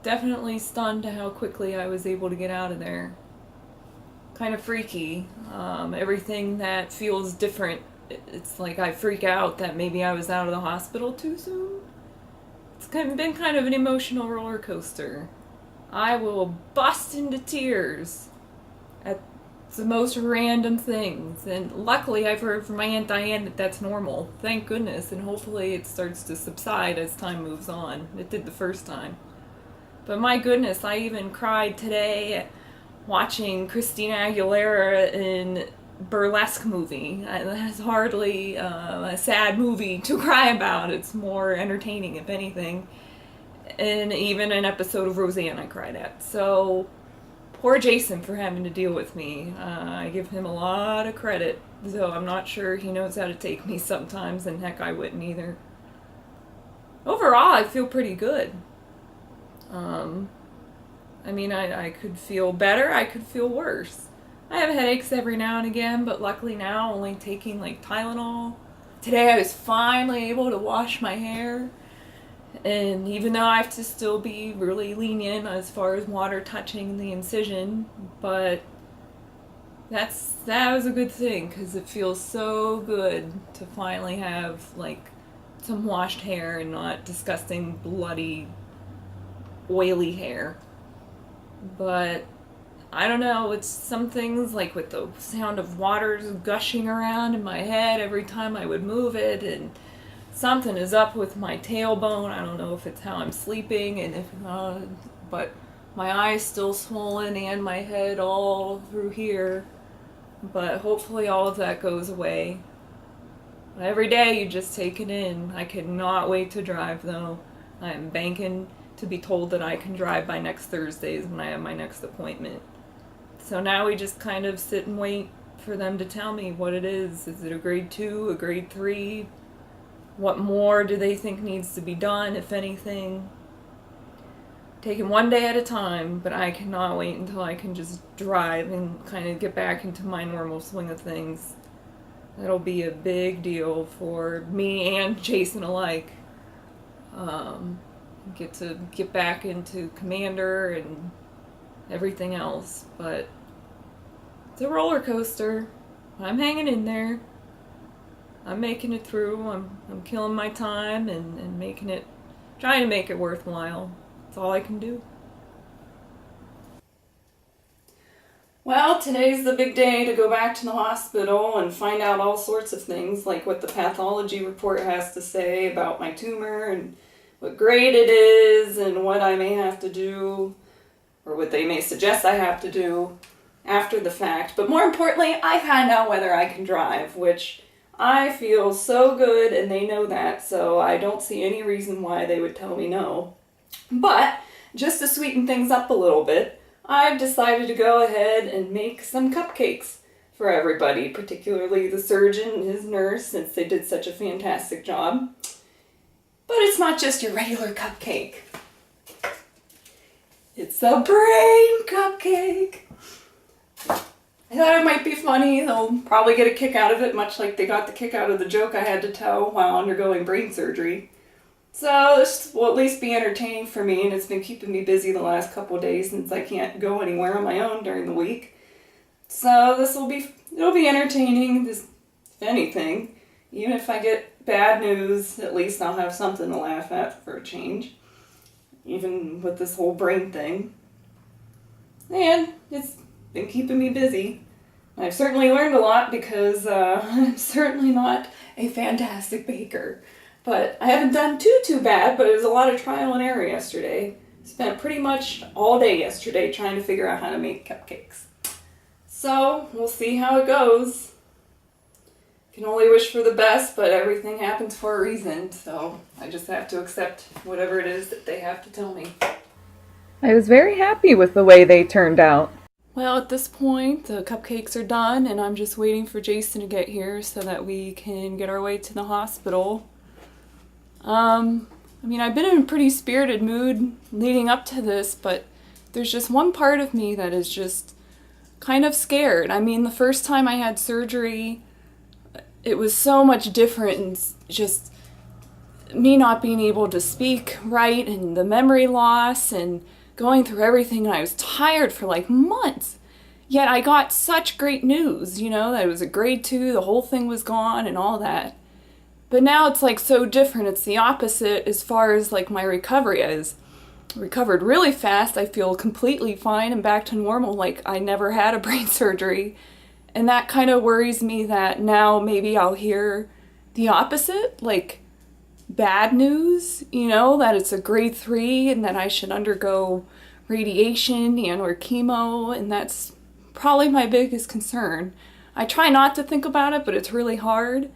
Definitely stunned to how quickly I was able to get out of there. Kind of freaky. Everything that feels different. It's like I freak out that maybe I was out of the hospital too soon. It's been kind of an emotional roller coaster. I will bust into tears at the most random things. And luckily I've heard from my Aunt Diane that that's normal. Thank goodness. And hopefully it starts to subside as time moves on. It did the first time. But my goodness, I even cried today watching Christina Aguilera in Burlesque movie. That's hardly a sad movie to cry about. It's more entertaining, if anything. And even an episode of Roseanne I cried at. So, poor Jason for having to deal with me. I give him a lot of credit, though I'm not sure he knows how to take me sometimes, and heck, I wouldn't either. Overall, I feel pretty good. I mean, I could feel better, I could feel worse. I have headaches every now and again, but luckily now only taking like Tylenol. Today I was finally able to wash my hair, and even though I have to still be really lenient as far as water touching the incision, but that was a good thing because it feels so good to finally have like some washed hair and not disgusting, bloody, oily hair. But I don't know, it's some things like with the sound of waters gushing around in my head every time I would move it, and something is up with my tailbone. I don't know if it's how I'm sleeping, and but my eye's still swollen and my head all through here. But hopefully all of that goes away. Every day you just take it in. I cannot wait to drive though. I am banking to be told that I can drive by next Thursdays when I have my next appointment. So now we just kind of sit and wait for for them to tell me what it is. Is it a grade 2, a grade 3? What more do they think needs to be done, if anything? Taking one day at a time, but I cannot wait until I can just drive and kind of get back into my normal swing of things. That'll be a big deal for me and Jason alike. Get to get back into Commander and everything else, but it's a roller coaster. I'm hanging in there. I'm making it through. I'm killing my time and trying to make it worthwhile. That's all I can do. Well, today's the big day to go back to the hospital and find out all sorts of things, like what the pathology report has to say about my tumor and what grade it is and what I may have to do, or what they may suggest I have to do after the fact. But more importantly, I found out whether I can drive, which I feel so good, and they know that, so I don't see any reason why they would tell me no. But just to sweeten things up a little bit, I've decided to go ahead and make some cupcakes for everybody, particularly the surgeon and his nurse, since they did such a fantastic job. But it's not just your regular cupcake. It's a brain cupcake. I thought it might be funny. They'll probably get a kick out of it, much like they got the kick out of the joke I had to tell while undergoing brain surgery. So this will at least be entertaining for me, and it's been keeping me busy the last couple of days since I can't go anywhere on my own during the week. So it'll be entertaining, if anything. Even if I get bad news, at least I'll have something to laugh at for a change. Even with this whole brain thing. And it's been keeping me busy. I've certainly learned a lot because I'm certainly not a fantastic baker. But I haven't done too bad, but it was a lot of trial and error yesterday. Spent pretty much all day yesterday trying to figure out how to make cupcakes. So, we'll see how it goes. Can only wish for the best, but everything happens for a reason, so I just have to accept whatever it is that they have to tell me. I was very happy with the way they turned out. Well, at this point, the cupcakes are done, and I'm just waiting for Jason to get here so that we can get our way to the hospital. I've been in a pretty spirited mood leading up to this, but there's just one part of me that is just kind of scared. The first time I had surgery, it was so much different, and just me not being able to speak right, and the memory loss, and going through everything, and I was tired for like months. Yet I got such great news, that it was a grade 2, the whole thing was gone, and all that. But now it's like so different. It's the opposite as far as like my recovery is. Recovered really fast. I feel completely fine and back to normal, like I never had a brain surgery. And that kind of worries me that now maybe I'll hear the opposite, like bad news, that it's a grade 3 and that I should undergo radiation and or chemo, and that's probably my biggest concern. I try not to think about it, but it's really hard.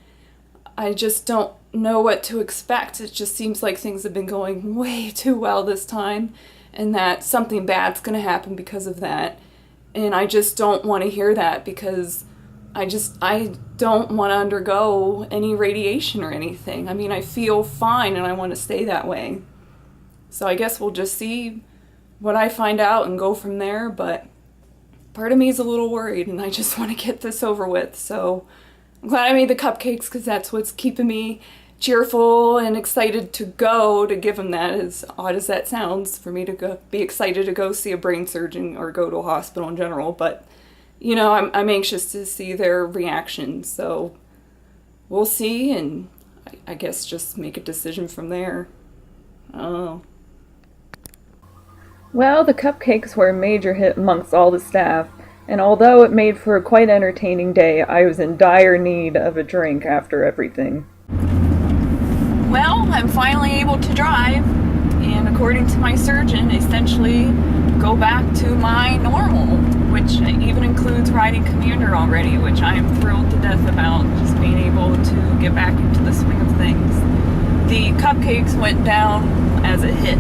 I just don't know what to expect. It just seems like things have been going way too well this time, and that something bad's going to happen because of that. And I just don't want to hear that, because I don't want to undergo any radiation or anything. I feel fine and I want to stay that way. So I guess we'll just see what I find out and go from there, but part of me is a little worried and I just want to get this over with. So I'm glad I made the cupcakes, because that's what's keeping me cheerful and excited to go to give them that, as odd as that sounds, for me to be excited to go see a brain surgeon or go to a hospital in general. But, I'm anxious to see their reactions, so we'll see, and I guess just make a decision from there. I don't know. Well, the cupcakes were a major hit amongst all the staff. And although it made for a quite entertaining day, I was in dire need of a drink after everything. Well, I'm finally able to drive, and according to my surgeon, essentially go back to my normal, which even includes riding Commander already, which I am thrilled to death about, just being able to get back into the swing of things. The cupcakes went down as a hit.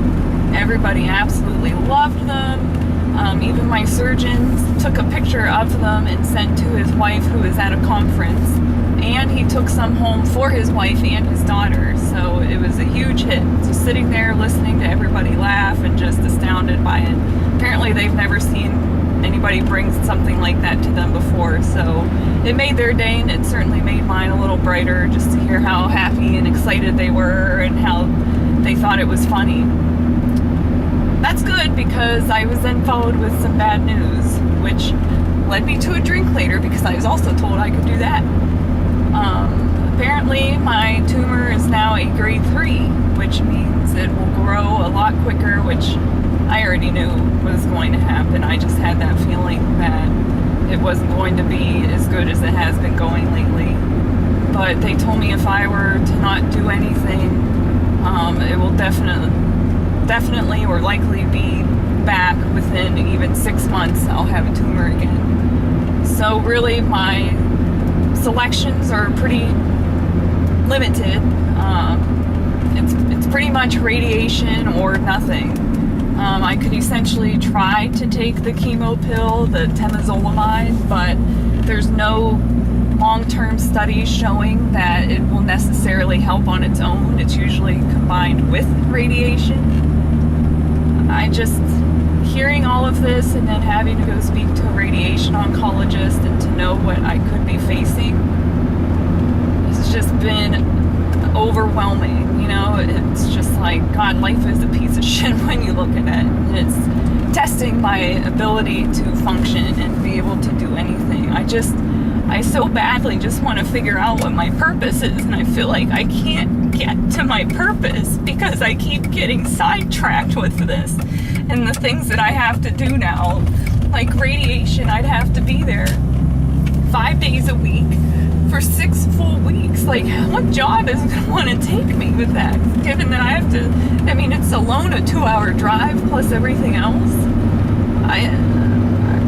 Everybody absolutely loved them. Even my surgeon took a picture of them and sent to his wife who was at a conference. And he took some home for his wife and his daughter. So it was a huge hit. Just sitting there listening to everybody laugh and just astounded by it. Apparently they've never seen anybody bring something like that to them before. So it made their day, and it certainly made mine a little brighter just to hear how happy and excited they were and how they thought it was funny. That's good, because I was then followed with some bad news, which led me to a drink later because I was also told I could do that. Apparently my tumor is now a grade 3, which means it will grow a lot quicker, which I already knew was going to happen. I just had that feeling that it wasn't going to be as good as it has been going lately. But they told me if I were to not do anything, it will definitely or likely be back within even 6 months. I'll have a tumor again. So really my selections are pretty limited. It's pretty much radiation or nothing. I could essentially try to take the chemo pill, the temozolomide, but there's no long-term studies showing that it will necessarily help on its own. It's usually combined with radiation. Hearing all of this and then having to go speak to a radiation oncologist and to know what I could be facing, it's just been overwhelming, you know? It's just like, God, life is a piece of shit when you look at it. It's testing my ability to function and be able to do anything. I so badly just want to figure out what my purpose is, and I feel like I can't get to my purpose because I keep getting sidetracked with this and the things that I have to do now. Like radiation, I'd have to be there 5 days a week for 6 full weeks. Like, what job is going to want to take me with that? Given that I have to, I mean, it's alone a 2-hour drive plus everything else.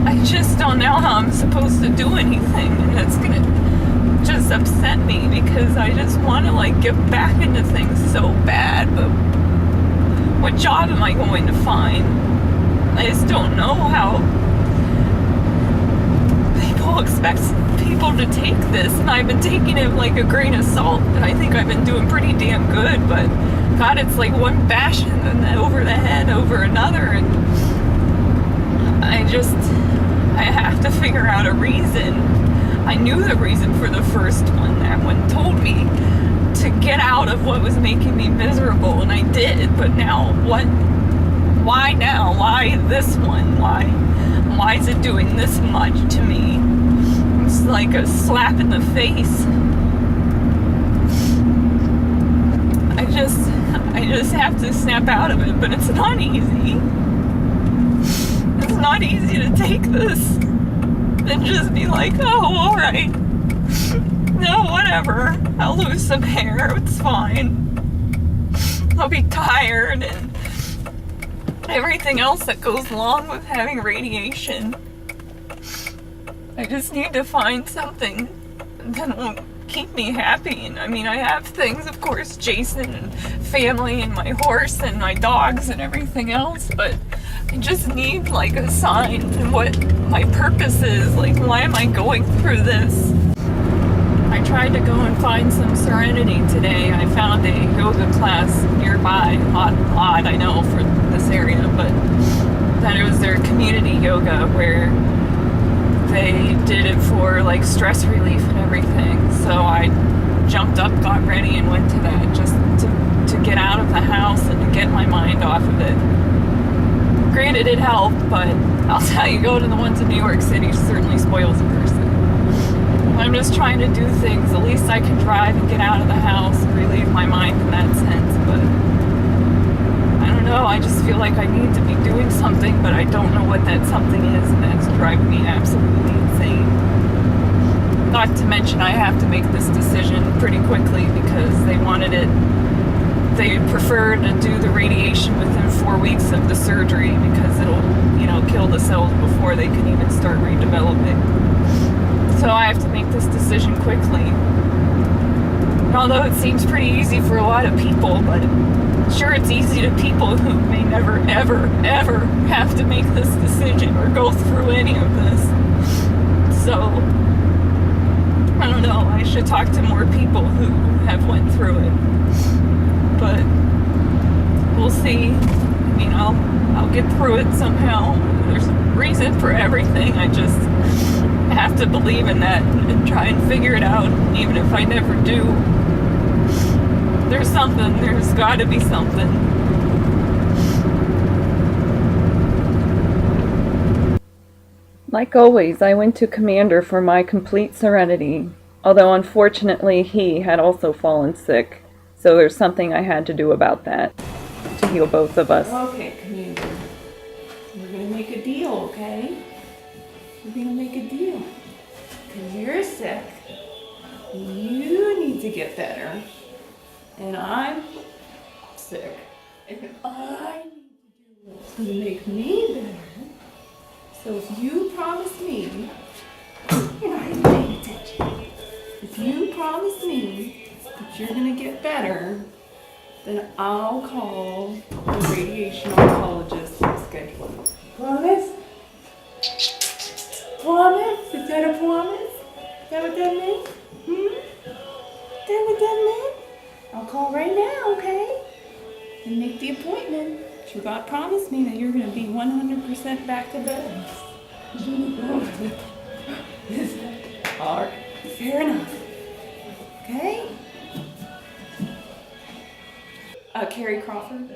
I just don't know how I'm supposed to do anything, and it's going to just upset me because I just want to like get back into things so bad, but what job am I going to find? I just don't know how people expect people to take this, and I've been taking it like a grain of salt, and I think I've been doing pretty damn good, but God, it's like one bash over the head over another, and I have to figure out a reason. I knew the reason for the first one. That one told me to get out of what was making me miserable, and I did, but now what? Why now? Why this one? Why is it doing this much to me? It's like a slap in the face. I just have to snap out of it, but it's not easy. It's not easy to take this and just be like, oh, alright. No, whatever. I'll lose some hair. It's fine. I'll be tired and everything else that goes along with having radiation. I just need to find something that will keep me happy. And I mean, I have things, of course, Jason and family and my horse and my dogs and everything else, but I just need like a sign of what my purpose is. Like, why am I going through this? I tried to go and find some serenity today. I found a yoga class nearby. Odd, I know, for this area, but that it was their community yoga where they did it for like stress relief and everything. So I jumped up, got ready, and went to that just to get out of the house and to get my mind off of it. Granted, it helped, but I'll tell you, go to the ones in New York City certainly spoils a person. I'm just trying to do things. At least I can drive and get out of the house and relieve my mind in that sense, but I don't know, I just feel like I need to be doing something, but I don't know what that something is, and that's driving me absolutely insane. Not to mention I have to make this decision pretty quickly because they wanted it, they prefer to do the radiation within 4 weeks of the surgery because it'll, you know, kill the cells before they can even start redeveloping. So I have to make this decision quickly. although it seems pretty easy for a lot of people, but sure, it's easy to people who may never, ever, ever have to make this decision or go through any of this. So, I don't know, I should talk to more people who have went through it. But we'll see. I mean, I'll get through it somehow. There's a reason for everything. I just have to believe in that and try and figure it out. And even if I never do, there's something. There's got to be something. Like always, I went to Commander for my complete serenity, although unfortunately he had also fallen sick, so there's something I had to do about that, to heal both of us. Okay, Commander. We're gonna make a deal, okay? We're gonna make a deal. Because you're sick. You need to get better. And I'm sick. And I need to do what's gonna make me better. So if you promise me, you're not even paying attention. If you promise me that you're gonna get better, then I'll call the radiation oncologist and schedule it. Promise? Promise? Is that a promise? Is that what that means? Is that what that means? I'll call right now, okay? And make the appointment. You got promised me that you're going to be 100% back to bed. All right, fair enough. Okay? Carrie Crawford?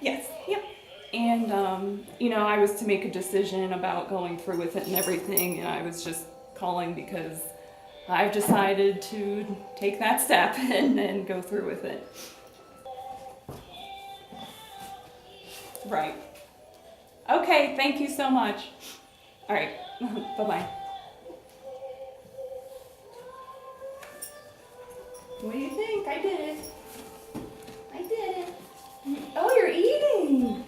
Yes, yep. And, you know, I was to make a decision about going through with it and everything, and I was just calling because I've decided to take that step and go through with it. Right. Okay, thank you so much. All right, bye-bye. What do you think? I did it. I did it. Oh, you're eating.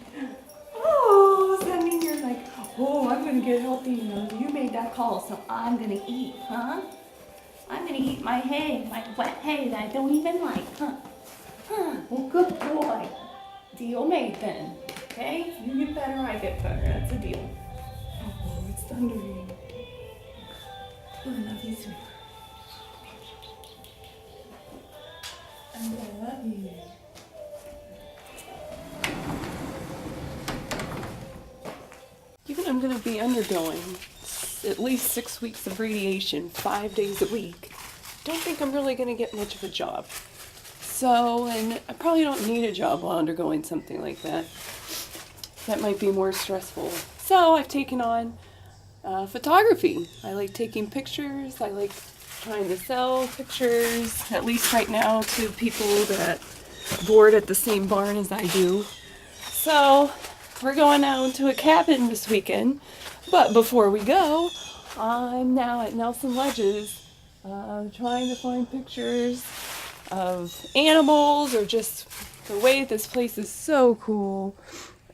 Oh, does that mean you're like, oh, I'm going to get healthy. You know, you made that call, so I'm going to eat, huh? I'm going to eat my hay, my wet hay that I don't even like, huh? Huh, well, good boy. Deal made then. Okay? You get better, I get better. That's a deal. Oh, it's thundering. Oh, I love you, sweetheart. I love you. Even I'm going to be undergoing at least 6 weeks of radiation, 5 days a week. Don't think I'm really going to get much of a job. So, and I probably don't need a job while undergoing something like that. That might be more stressful. So I've taken on photography. I like taking pictures. I like trying to sell pictures, at least right now, to people that board at the same barn as I do. So we're going out to a cabin this weekend. But before we go, I'm now at Nelson Ledges trying to find pictures of animals or just the way this place is so cool.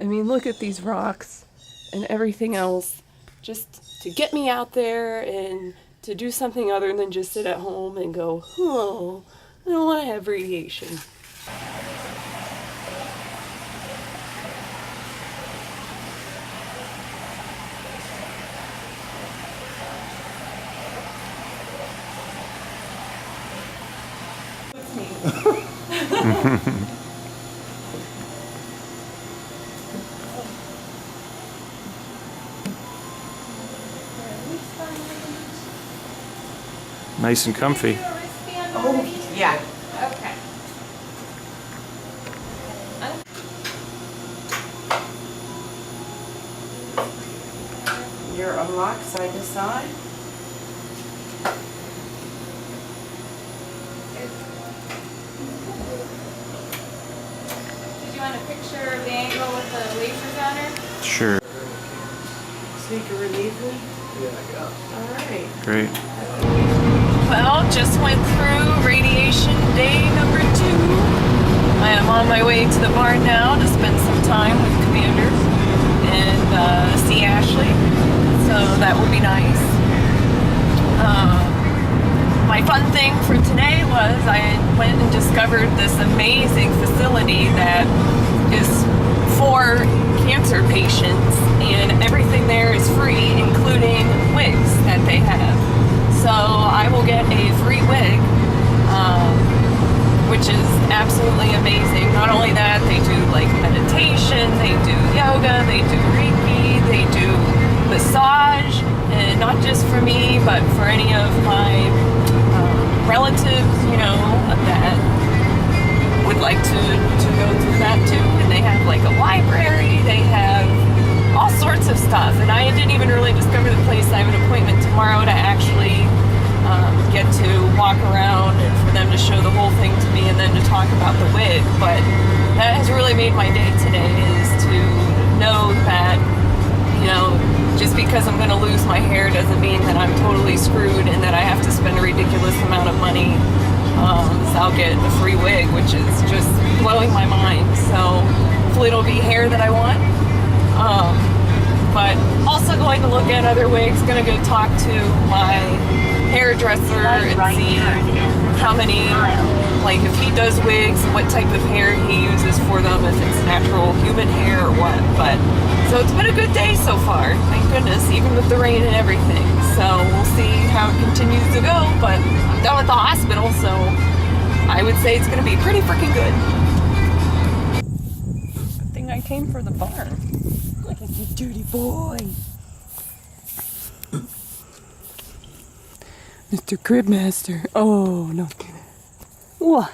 I mean, look at these rocks and everything else, just to get me out there and to do something other than just sit at home and go, oh, I don't want to have radiation. Nice and comfy. Oh, yeah. Okay. You're unlocked side to side. Did you want a picture of the angle with the lasers on her? Sure. So you can relieve me? Yeah. All right. Great. Well, just went through radiation day number 2. I am on my way to the barn now to spend some time with Commander and see Ashley. So that would be nice. My my fun thing for today was I went and discovered this amazing facility that is for cancer patients, and everything there is free, including wigs that they have. So I will get a free wig, which is absolutely amazing. Not only that, they do like meditation, they do yoga, they do Reiki, they do massage, and not just for me, but for any of my relatives, you know, that would like to go through that too. And they have like a library, they have all sorts of stuff. And I didn't even really discover the place. I have an appointment tomorrow to actually get to walk around and for them to show the whole thing to me and then to talk about the wig. But that has really made my day today, is to know that, you know, just because I'm going to lose my hair doesn't mean that I'm totally screwed and that I have to spend a ridiculous amount of money. So I'll get the free wig, which is just blowing my mind. So hopefully it'll be hair that I want. But also going to look at other wigs, going to go talk to my hairdresser and see how many, like if he does wigs, what type of hair he uses for them, if it's natural human hair or what. But so it's been a good day so far, thank goodness, even with the rain and everything. So we'll see how it continues to go, but I'm done with the hospital, so I would say it's going to be pretty freaking good. Good thing I came for the barn. Look at you dirty boy. Mr. Cribmaster. Oh, no. What?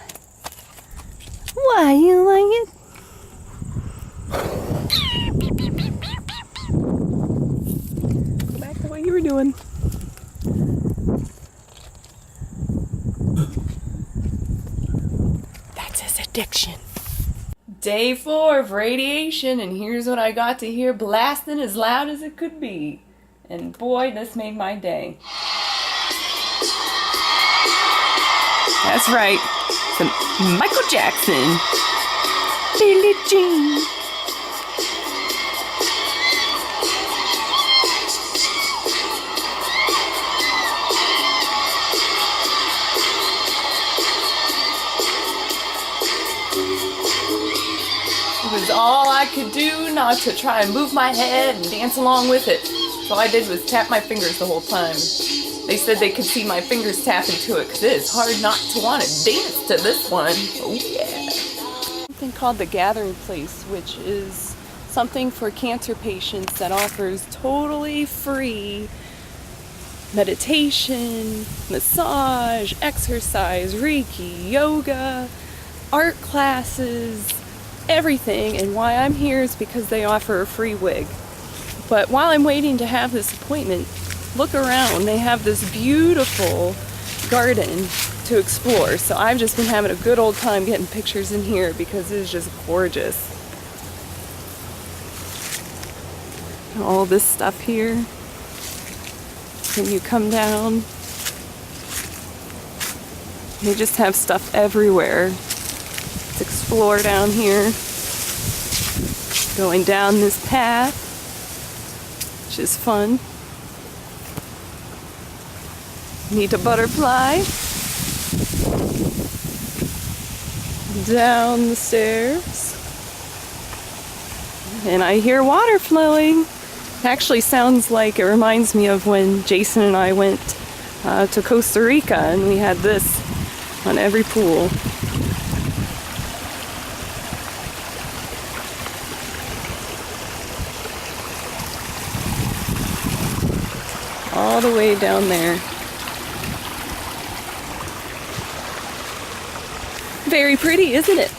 Why you like it? Go back to what you were doing. That's his addiction. Day 4 of radiation, and here's what I got to hear blasting as loud as it could be. And boy, this made my day. That's right, some Michael Jackson. Billie Jean. It was all I could do not to try and move my head and dance along with it. So all I did was tap my fingers the whole time. They said they could see my fingers tapping to it because it is hard not to want to dance to this one. Oh yeah. Something called the Gathering Place, which is something for cancer patients that offers totally free meditation, massage, exercise, Reiki, yoga, art classes, everything. And why I'm here is because they offer a free wig. But while I'm waiting to have this appointment, look around. They have this beautiful garden to explore. So I've just been having a good old time getting pictures in here because it is just gorgeous. All this stuff here. When you come down, they just have stuff everywhere. Let's explore down here. Going down this path, which is fun. Meet a butterfly. Down the stairs. And I hear water flowing. It actually sounds like, it reminds me of when Jason and I went to Costa Rica and we had this on every pool. All the way down there. Very pretty, isn't it?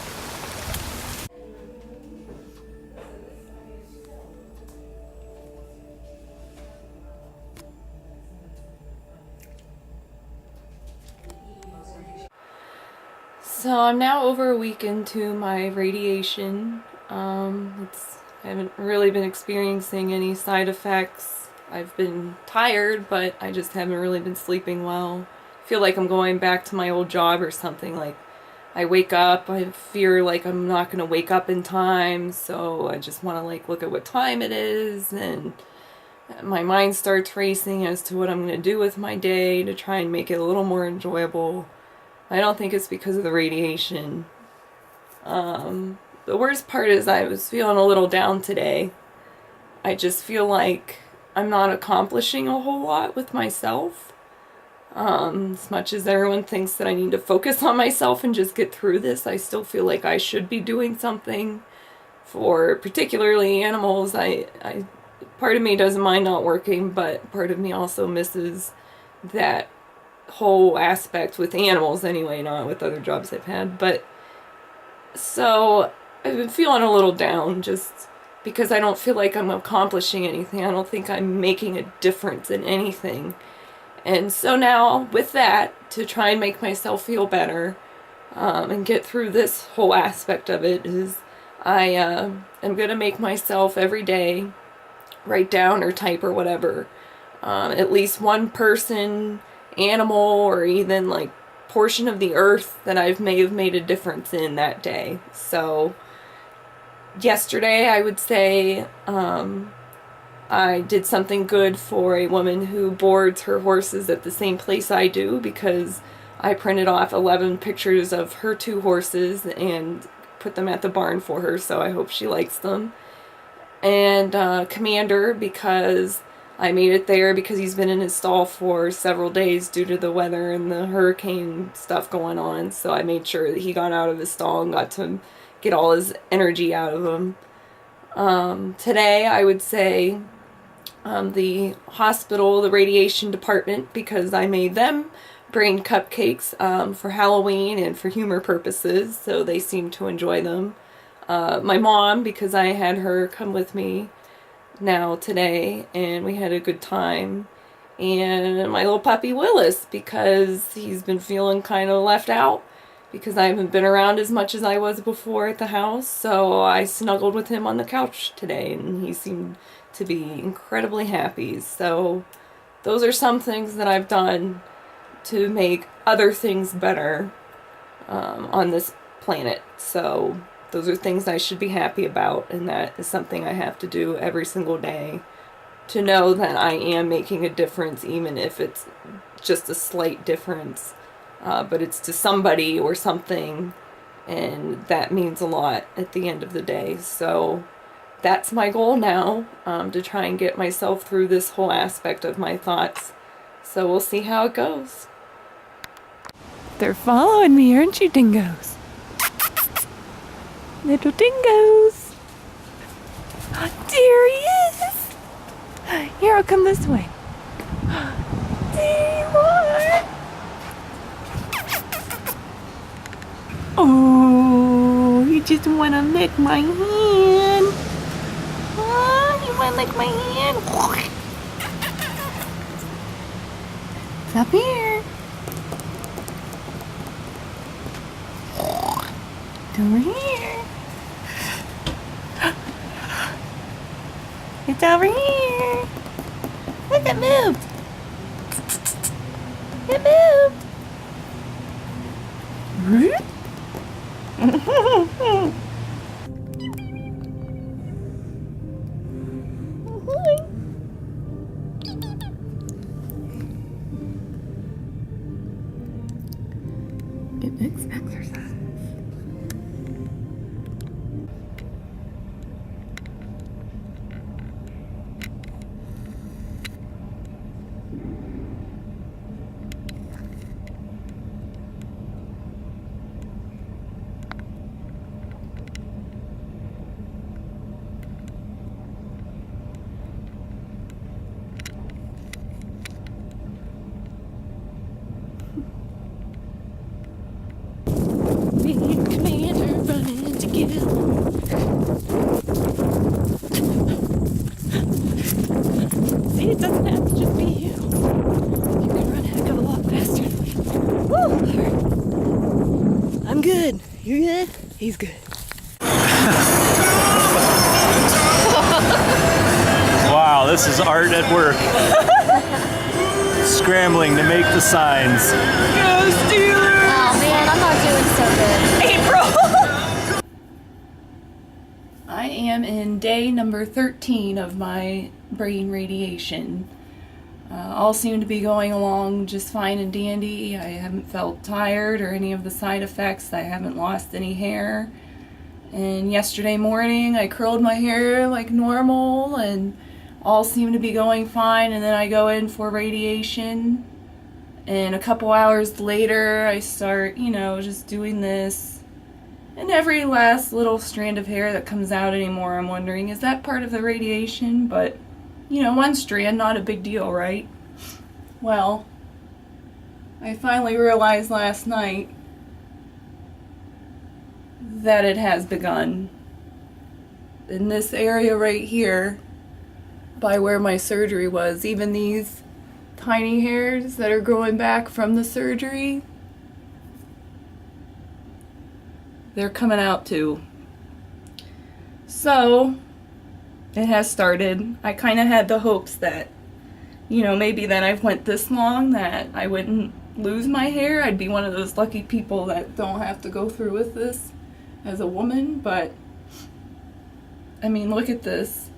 So I'm now over a week into my radiation. I haven't really been experiencing any side effects. I've been tired, but I just haven't really been sleeping well. I feel like I'm going back to my old job or something. Like, I wake up, I fear like I'm not gonna wake up in time, so I just want to like look at what time it is and my mind starts racing as to what I'm going to do with my day to try and make it a little more enjoyable. I don't think it's because of the radiation. The worst part is I was feeling a little down today. I just feel like I'm not accomplishing a whole lot with myself. As much as everyone thinks that I need to focus on myself and just get through this, I still feel like I should be doing something for particularly animals. Part of me doesn't mind not working, but part of me also misses that whole aspect with animals anyway, not with other jobs I've had. But so I've been feeling a little down just because I don't feel like I'm accomplishing anything. I don't think I'm making a difference in anything. And so now, with that, to try and make myself feel better and get through this whole aspect of it, is I am going to make myself every day write down or type or whatever at least one person, animal, or even like portion of the earth that I may have made a difference in that day. So yesterday, I would say I did something good for a woman who boards her horses at the same place I do, because I printed off 11 pictures of her 2 horses and put them at the barn for her, so I hope she likes them. And Commander, because I made it there because he's been in his stall for several days due to the weather and the hurricane stuff going on, so I made sure that he got out of his stall and got to get all his energy out of him. Today, I would say the hospital, the radiation department, because I made them bring cupcakes for Halloween and for humor purposes, so they seem to enjoy them. My mom, because I had her come with me now today, and we had a good time. And my little puppy Willis, because he's been feeling kind of left out, because I haven't been around as much as I was before at the house, so I snuggled with him on the couch today, and he seemed to be incredibly happy. So those are some things that I've done to make other things better on this planet. So those are things I should be happy about, and that is something I have to do every single day to know that I am making a difference, even if it's just a slight difference. But it's to somebody or something, and that means a lot at the end of the day. So that's my goal now, to try and get myself through this whole aspect of my thoughts. So we'll see how it goes. They're following me, aren't you, dingoes? Little dingoes. Oh, there he is. Here, I'll come this way. There you are. Oh, you just want to lick my hand. Oh, you want to lick my hand? It's up here. It's over here. It's over here. Look, it moved. It moved. It makes exercise. Me and Commander running together. See, it doesn't have to just be you. You can run a heck of a lot faster than me. Woo! I'm good. You good? He's good. Wow, this is art at work. Scrambling to make the signs. Go Steelers! Oh man, I'm not doing so good. April! I am in day number 13 of my brain radiation. All seem to be going along just fine and dandy. I haven't felt tired or any of the side effects. I haven't lost any hair. And yesterday morning I curled my hair like normal and all seemed to be going fine, and then I go in for radiation, and a couple hours later I start, just doing this. And every last little strand of hair that comes out anymore, I'm wondering, is that part of the radiation? But one strand, not a big deal, right? Well, I finally realized last night that it has begun. In this area right here, by where my surgery was, even these tiny hairs that are growing back from the surgery, they're coming out too. So, it has started. I kind of had the hopes that, maybe that I've went this long that I wouldn't lose my hair. I'd be one of those lucky people that don't have to go through with this as a woman, but, I mean, look at this.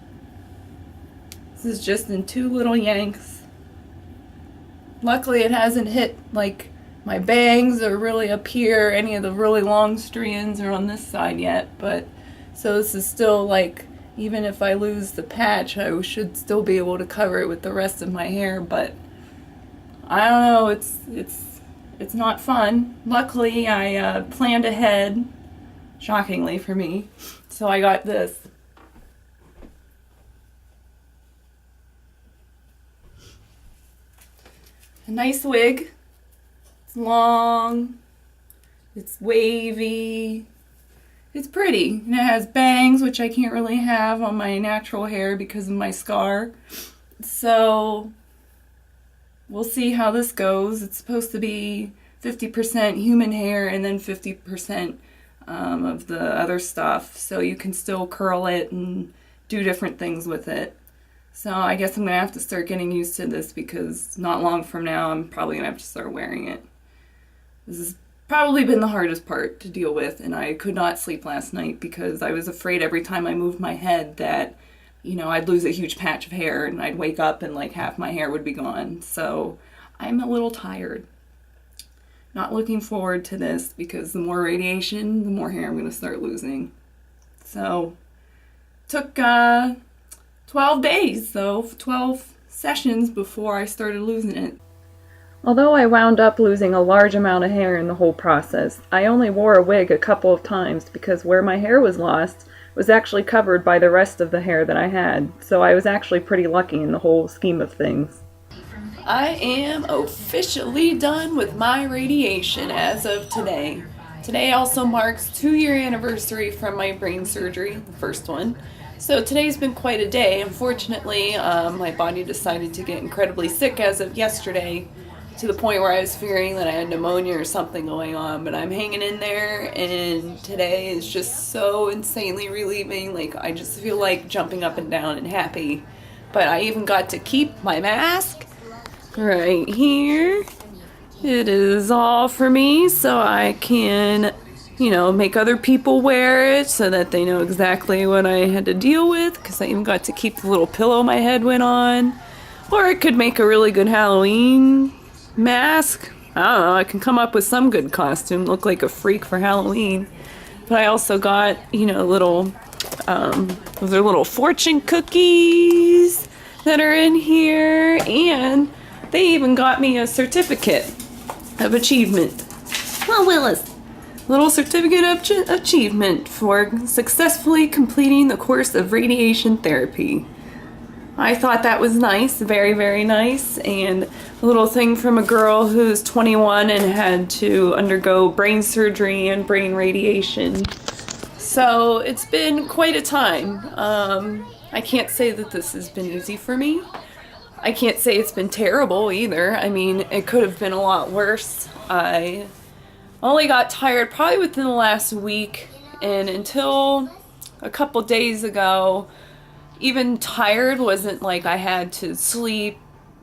This is just in 2 little yanks. Luckily it hasn't hit, like, my bangs or really up here. Any of the really long strands are on this side yet, but, so this is still, like, even if I lose the patch, I should still be able to cover it with the rest of my hair, but I don't know, it's not fun. Luckily, I planned ahead, shockingly for me, so I got this. A nice wig. It's long, it's wavy, it's pretty, and it has bangs, which I can't really have on my natural hair because of my scar. So we'll see how this goes. It's supposed to be 50% human hair and then 50% of the other stuff, so you can still curl it and do different things with it. So I guess I'm going to have to start getting used to this, because not long from now I'm probably going to have to start wearing it. This has probably been the hardest part to deal with, and I could not sleep last night because I was afraid every time I moved my head that, I'd lose a huge patch of hair and I'd wake up and like half my hair would be gone. So I'm a little tired. Not looking forward to this, because the more radiation, the more hair I'm going to start losing. So, took 12 days though, 12 sessions before I started losing it. Although I wound up losing a large amount of hair in the whole process, I only wore a wig a couple of times because where my hair was lost was actually covered by the rest of the hair that I had, so I was actually pretty lucky in the whole scheme of things. I am officially done with my radiation as of today. Today also marks 2-year anniversary from my brain surgery, the first one. So today's been quite a day. Unfortunately, my body decided to get incredibly sick as of yesterday, to the point where I was fearing that I had pneumonia or something going on, but I'm hanging in there, and today is just so insanely relieving. Like, I just feel like jumping up and down and happy. But I even got to keep my mask right here. It is all for me, so I can, make other people wear it so that they know exactly what I had to deal with, because I even got to keep the little pillow my head went on. Or it could make a really good Halloween mask. I don't know, I can come up with some good costume, look like a freak for Halloween. But I also got, little, those are little fortune cookies that are in here, and they even got me a certificate of achievement. Oh, Willis! Little certificate of achievement for successfully completing the course of radiation therapy. I thought that was nice, very, very nice, and a little thing from a girl who's 21 and had to undergo brain surgery and brain radiation. So it's been quite a time. I can't say that this has been easy for me. I can't say it's been terrible either. I mean, it could have been a lot worse. I only got tired probably within the last week, and until a couple days ago, even tired wasn't like I had to sleep,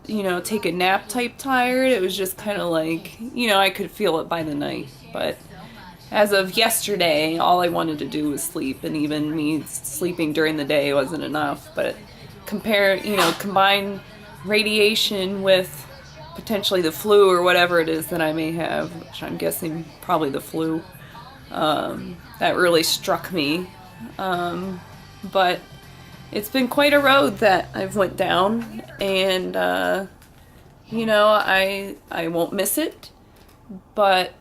take a nap type tired. It was just kind of like, I could feel it by the night. But as of yesterday, all I wanted to do was sleep, and even me sleeping during the day wasn't enough. But combine radiation with potentially the flu or whatever it is that I may have, which I'm guessing probably the flu. That really struck me. But it's been quite a road that I've went down, and I won't miss it, but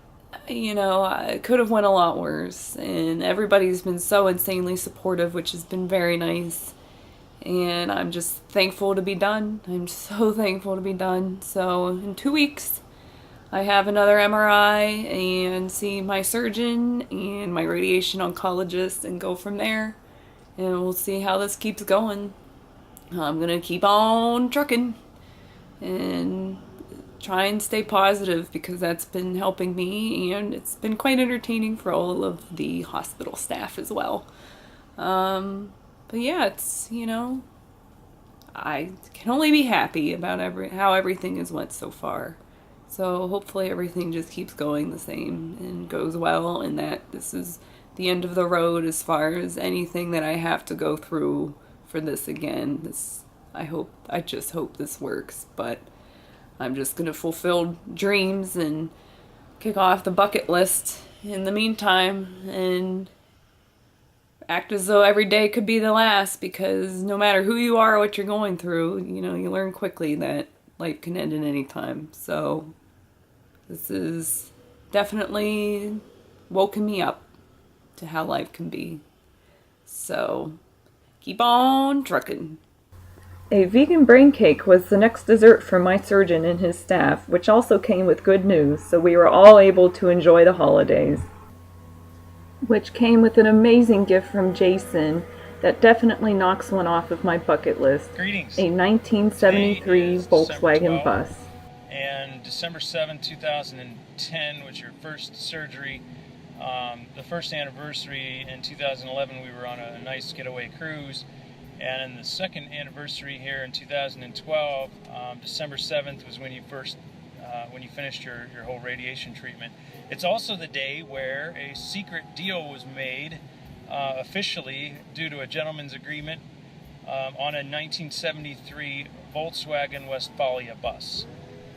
I could have went a lot worse, and everybody's been so insanely supportive, which has been very nice, and I'm just thankful to be done. I'm so thankful to be done. So in 2 weeks, I have another MRI and see my surgeon and my radiation oncologist and go from there. And we'll see how this keeps going. I'm going to keep on trucking and try and stay positive, because that's been helping me, and it's been quite entertaining for all of the hospital staff as well. But yeah, it's, I can only be happy about how everything has went so far. So hopefully everything just keeps going the same and goes well, and that this is the end of the road as far as anything that I have to go through for this again. I just hope this works, but I'm just going to fulfill dreams and kick off the bucket list in the meantime and act as though every day could be the last, because no matter who you are or what you're going through, you learn quickly that life can end at any time. So this is definitely woken me up to how life can be. So keep on trucking. A vegan brain cake was the next dessert from my surgeon and his staff, which also came with good news, so we were all able to enjoy the holidays. Which came with an amazing gift from Jason that definitely knocks one off of my bucket list. Greetings. A 1973 Volkswagen 12th, bus. And December 7, 2010 was your first surgery. The first anniversary in 2011, we were on a nice getaway cruise. And in the second anniversary here in 2012, December 7th was when you finished your whole radiation treatment. It's also the day where a secret deal was made officially due to a gentleman's agreement on a 1973 Volkswagen Westfalia bus.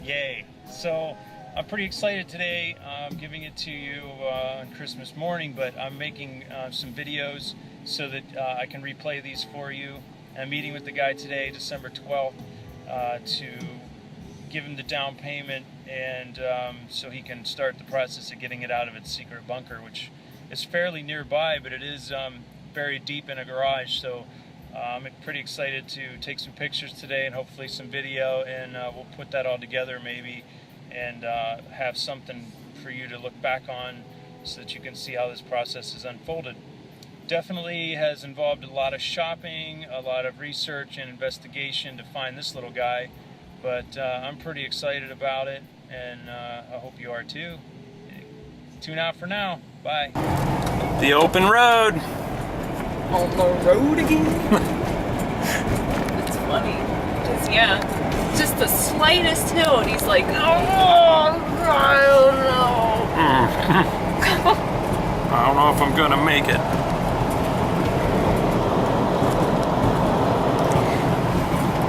Yay! So I'm pretty excited today. I'm giving it to you on Christmas morning, but I'm making some videos so that I can replay these for you. I'm meeting with the guy today, December 12th, to give him the down payment, and so he can start the process of getting it out of its secret bunker, which is fairly nearby, but it is buried deep in a garage. So I'm pretty excited to take some pictures today and hopefully some video, and we'll put that all together maybe and have something for you to look back on so that you can see how this process has unfolded. Definitely has involved a lot of shopping, a lot of research and investigation to find this little guy, but I'm pretty excited about it, and I hope you are too. Tune out for now. Bye. The open road. On the road again. It's funny, because just the slightest hill, and he's like, oh, I don't know. I don't know if I'm gonna make it.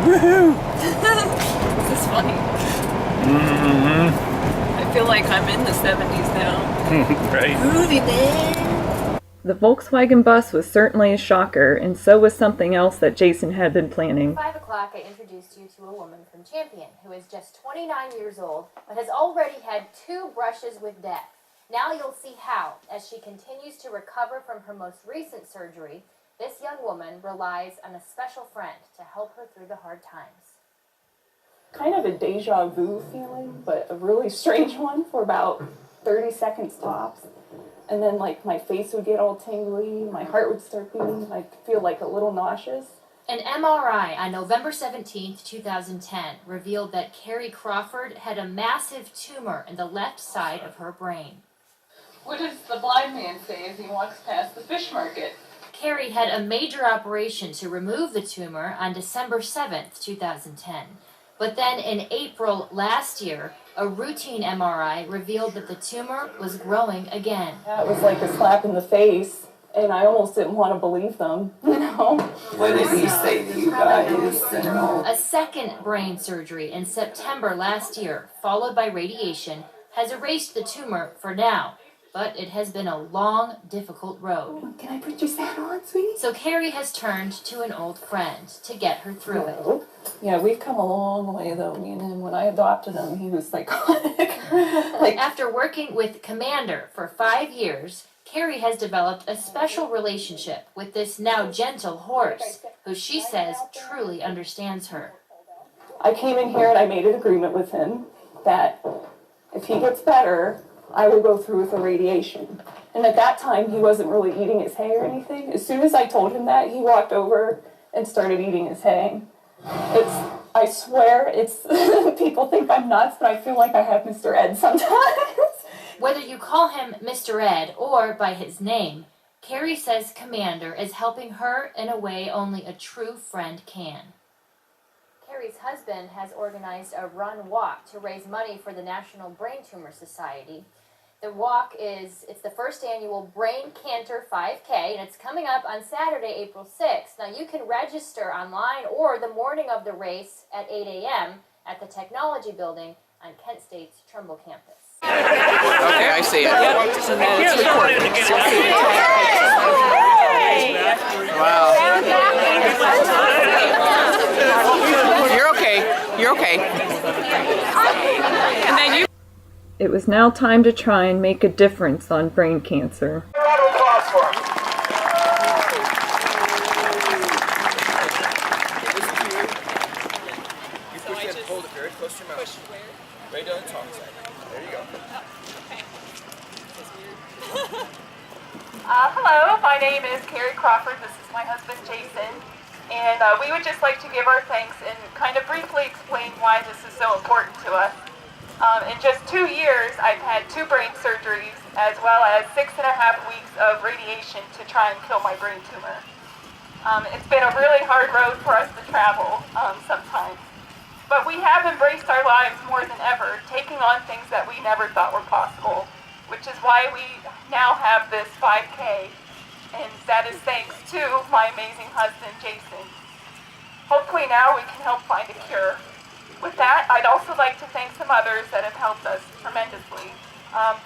Woohoo! This is funny. Mm-hmm. I feel like I'm in the 70s now. Right. Movie man. The Volkswagen bus was certainly a shocker, and so was something else that Jason had been planning. 5 o'clock, I introduced you to a woman from Champion who is just 29 years old, but has already had 2 brushes with death. Now you'll see how, as she continues to recover from her most recent surgery, this young woman relies on a special friend to help her through the hard times. Kind of a deja vu feeling, but a really strange one for about 30 seconds tops. And then my face would get all tingly, my heart would start beating, I'd feel a little nauseous. An MRI on November 17, 2010 revealed that Carrie Crawford had a massive tumor in the left side of her brain. What does the blind man say as he walks past the fish market? Carrie had a major operation to remove the tumor on December 7th, 2010. But then in April last year, a routine MRI revealed that the tumor was growing again. That was like a slap in the face, And I almost didn't want to believe them, you know. What did he say to you guys? A second brain surgery in September last year, followed by radiation, has erased the tumor for now. But it has been a long, difficult road. Can I put your hat on, sweetie? So Carrie has turned to an old friend to get her through it. Yeah, we've come a long way though, me and him. When I adopted him, he was psychotic. After working with Commander for 5 years, Carrie has developed a special relationship with this now gentle horse, who she says truly understands her. I came in here and I made an agreement with him that if he gets better, I will go through with the radiation. And at that time, he wasn't really eating his hay or anything. As soon as I told him that, he walked over and started eating his hay. I swear, people think I'm nuts, but I feel like I have Mr. Ed sometimes. Whether you call him Mr. Ed or by his name, Carrie says Commander is helping her in a way only a true friend can. Carrie's husband has organized a run walk to raise money for the National Brain Tumor Society. The walk it's the first annual Brain Canter 5K, and it's coming up on Saturday, April 6th. Now you can register online or the morning of the race at 8 a.m. at the Technology Building on Kent State's Trumbull campus. Okay, I see it. Wow. You're okay. You're okay. And then you. It was now time to try and make a difference on brain cancer. Hold it very close to your mouth. Right down the tongue side. There you go. Hello, my name is Carrie Crawford. This is my husband, Jason. And we would just like to give our thanks and kind of briefly explain why this is so important to us. In just 2 years, I've had 2 brain surgeries as well as 6.5 weeks of radiation to try and kill my brain tumor. It's been a really hard road for us to travel sometimes. But we have embraced our lives more than ever, taking on things that we never thought were possible, which is why we now have this 5K, and that is thanks to my amazing husband, Jason. Hopefully now we can help find a cure. With that, I'd also like to thank some others that have helped us tremendously.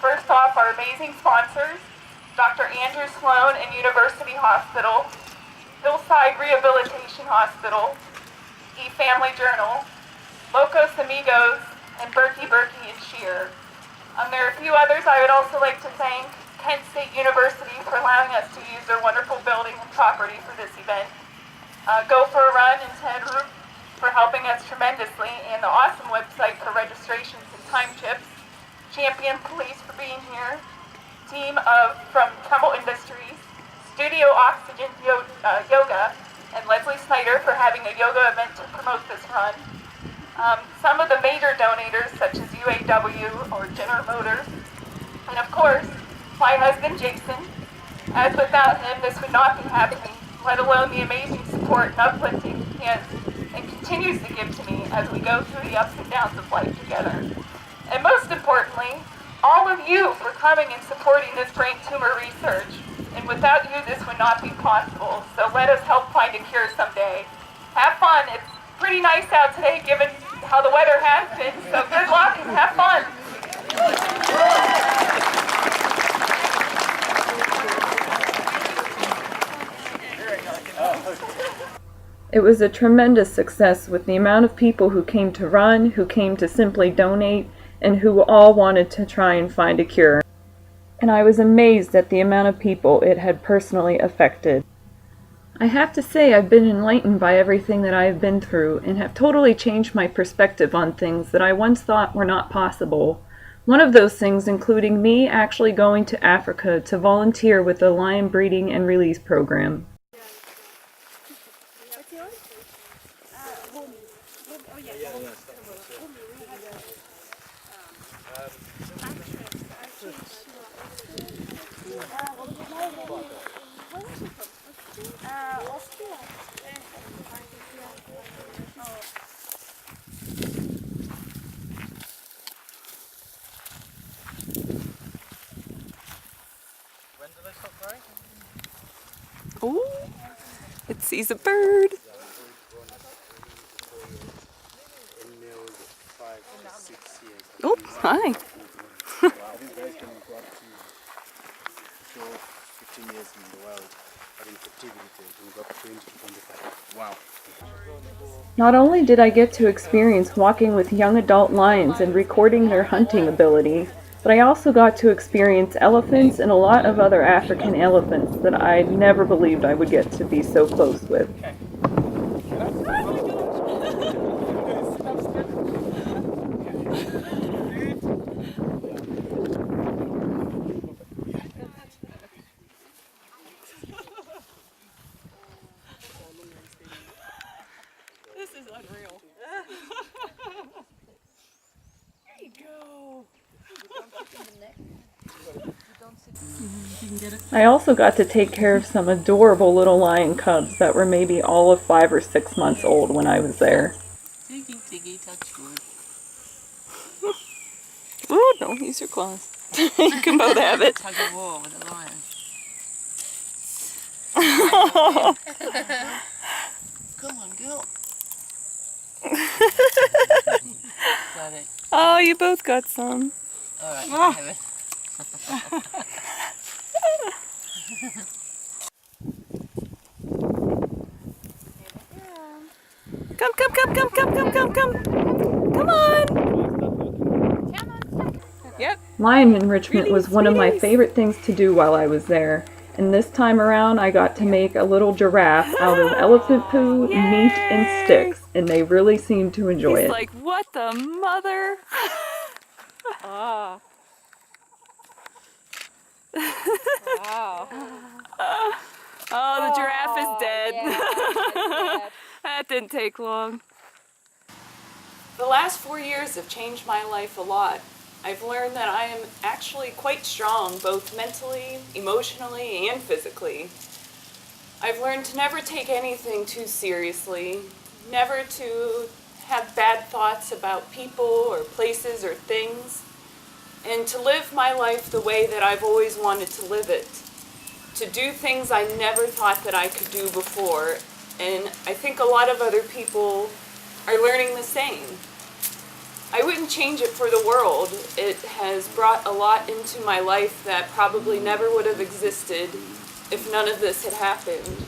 First off, our amazing sponsors, Dr. Andrew Sloan and University Hospital, Hillside Rehabilitation Hospital, eFamily Journal, Locos Amigos, and Berkey and Shear. There are a few others I would also like to thank Kent State University for allowing us to use their wonderful building and property for this event. Go for a Run and Ted Roop for helping us tremendously, and the awesome website for registrations and time chips. Champion Police for being here. Team from Trumbull Industries. Studio Oxygen Yoga, and Leslie Snyder for having a yoga event to promote this run. Some of the major donators such as UAW or General Motors, and of course, my husband Jason, as without him this would not be happening, let alone the amazing support and uplifting he has and continues to give to me as we go through the ups and downs of life together. And most importantly, all of you for coming and supporting this brain tumor research. And without you, this would not be possible. So let us help find a cure someday. Have fun. It's pretty nice out today given how the weather has been. So good luck and have fun. It was a tremendous success with the amount of people who came to run, who came to simply donate, and who all wanted to try and find a cure. And I was amazed at the amount of people it had personally affected. I have to say I've been enlightened by everything that I have been through and have totally changed my perspective on things that I once thought were not possible. One of those things including me actually going to Africa to volunteer with the Lion Breeding and Release Program. When did I stop crying? sees a bird. Oh, hi. Wow. Not only did I get to experience walking with young adult lions and recording their hunting ability, but I also got to experience elephants and a lot of other African elephants that I never believed I would get to be so close with. This is unreal. There you go. I also got to take care of some adorable little lion cubs that were maybe all of 5 or 6 months old when I was there. Tiggy, touch good. Ooh, don't use your claws. You can both have it. Tug of war with a lion. Come on, girl. Got it. Oh, you both got some. Alright, Ah. have it. Come. Come on. Yep. Lion enrichment was one of my favorite things to do while I was there, and this time around I got to make a little giraffe out of elephant poo, meat, and sticks, and they really seemed to enjoy He's it. like, what the mother? Ah. Wow. Oh, the giraffe is dead. Yeah, That didn't take long. The last 4 years have changed my life a lot. I've learned that I am actually quite strong, both mentally, emotionally, and physically. I've learned to never take anything too seriously, never to have bad thoughts about people or places or things, and to live my life the way that I've always wanted to live it. To do things I never thought that I could do before, and I think a lot of other people are learning the same. I wouldn't change it for the world. It has brought a lot into my life that probably never would have existed if none of this had happened.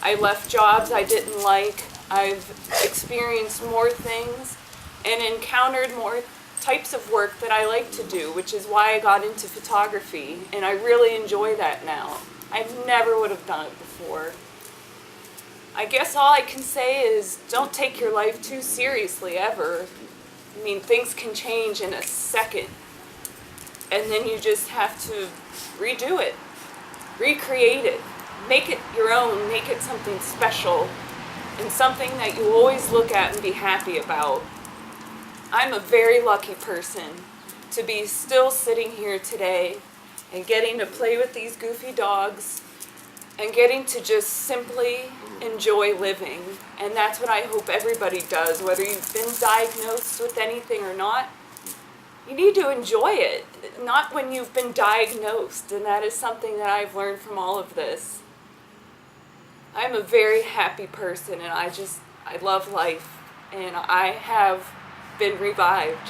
I left jobs I didn't like. I've experienced more things and encountered more types of work that I like to do, which is why I got into photography, and I really enjoy that now. I never would have done it before. I guess all I can say is don't take your life too seriously ever. I mean, things can change in a second, and then you just have to redo it, recreate it, make it your own, make it something special, and something that you always look at and be happy about. I'm a very lucky person to be still sitting here today and getting to play with these goofy dogs and getting to just simply enjoy living. And that's what I hope everybody does, whether you've been diagnosed with anything or not. You need to enjoy it, not when you've been diagnosed, and that is something that I've learned from all of this. I'm a very happy person, and I love life, and I have been revived.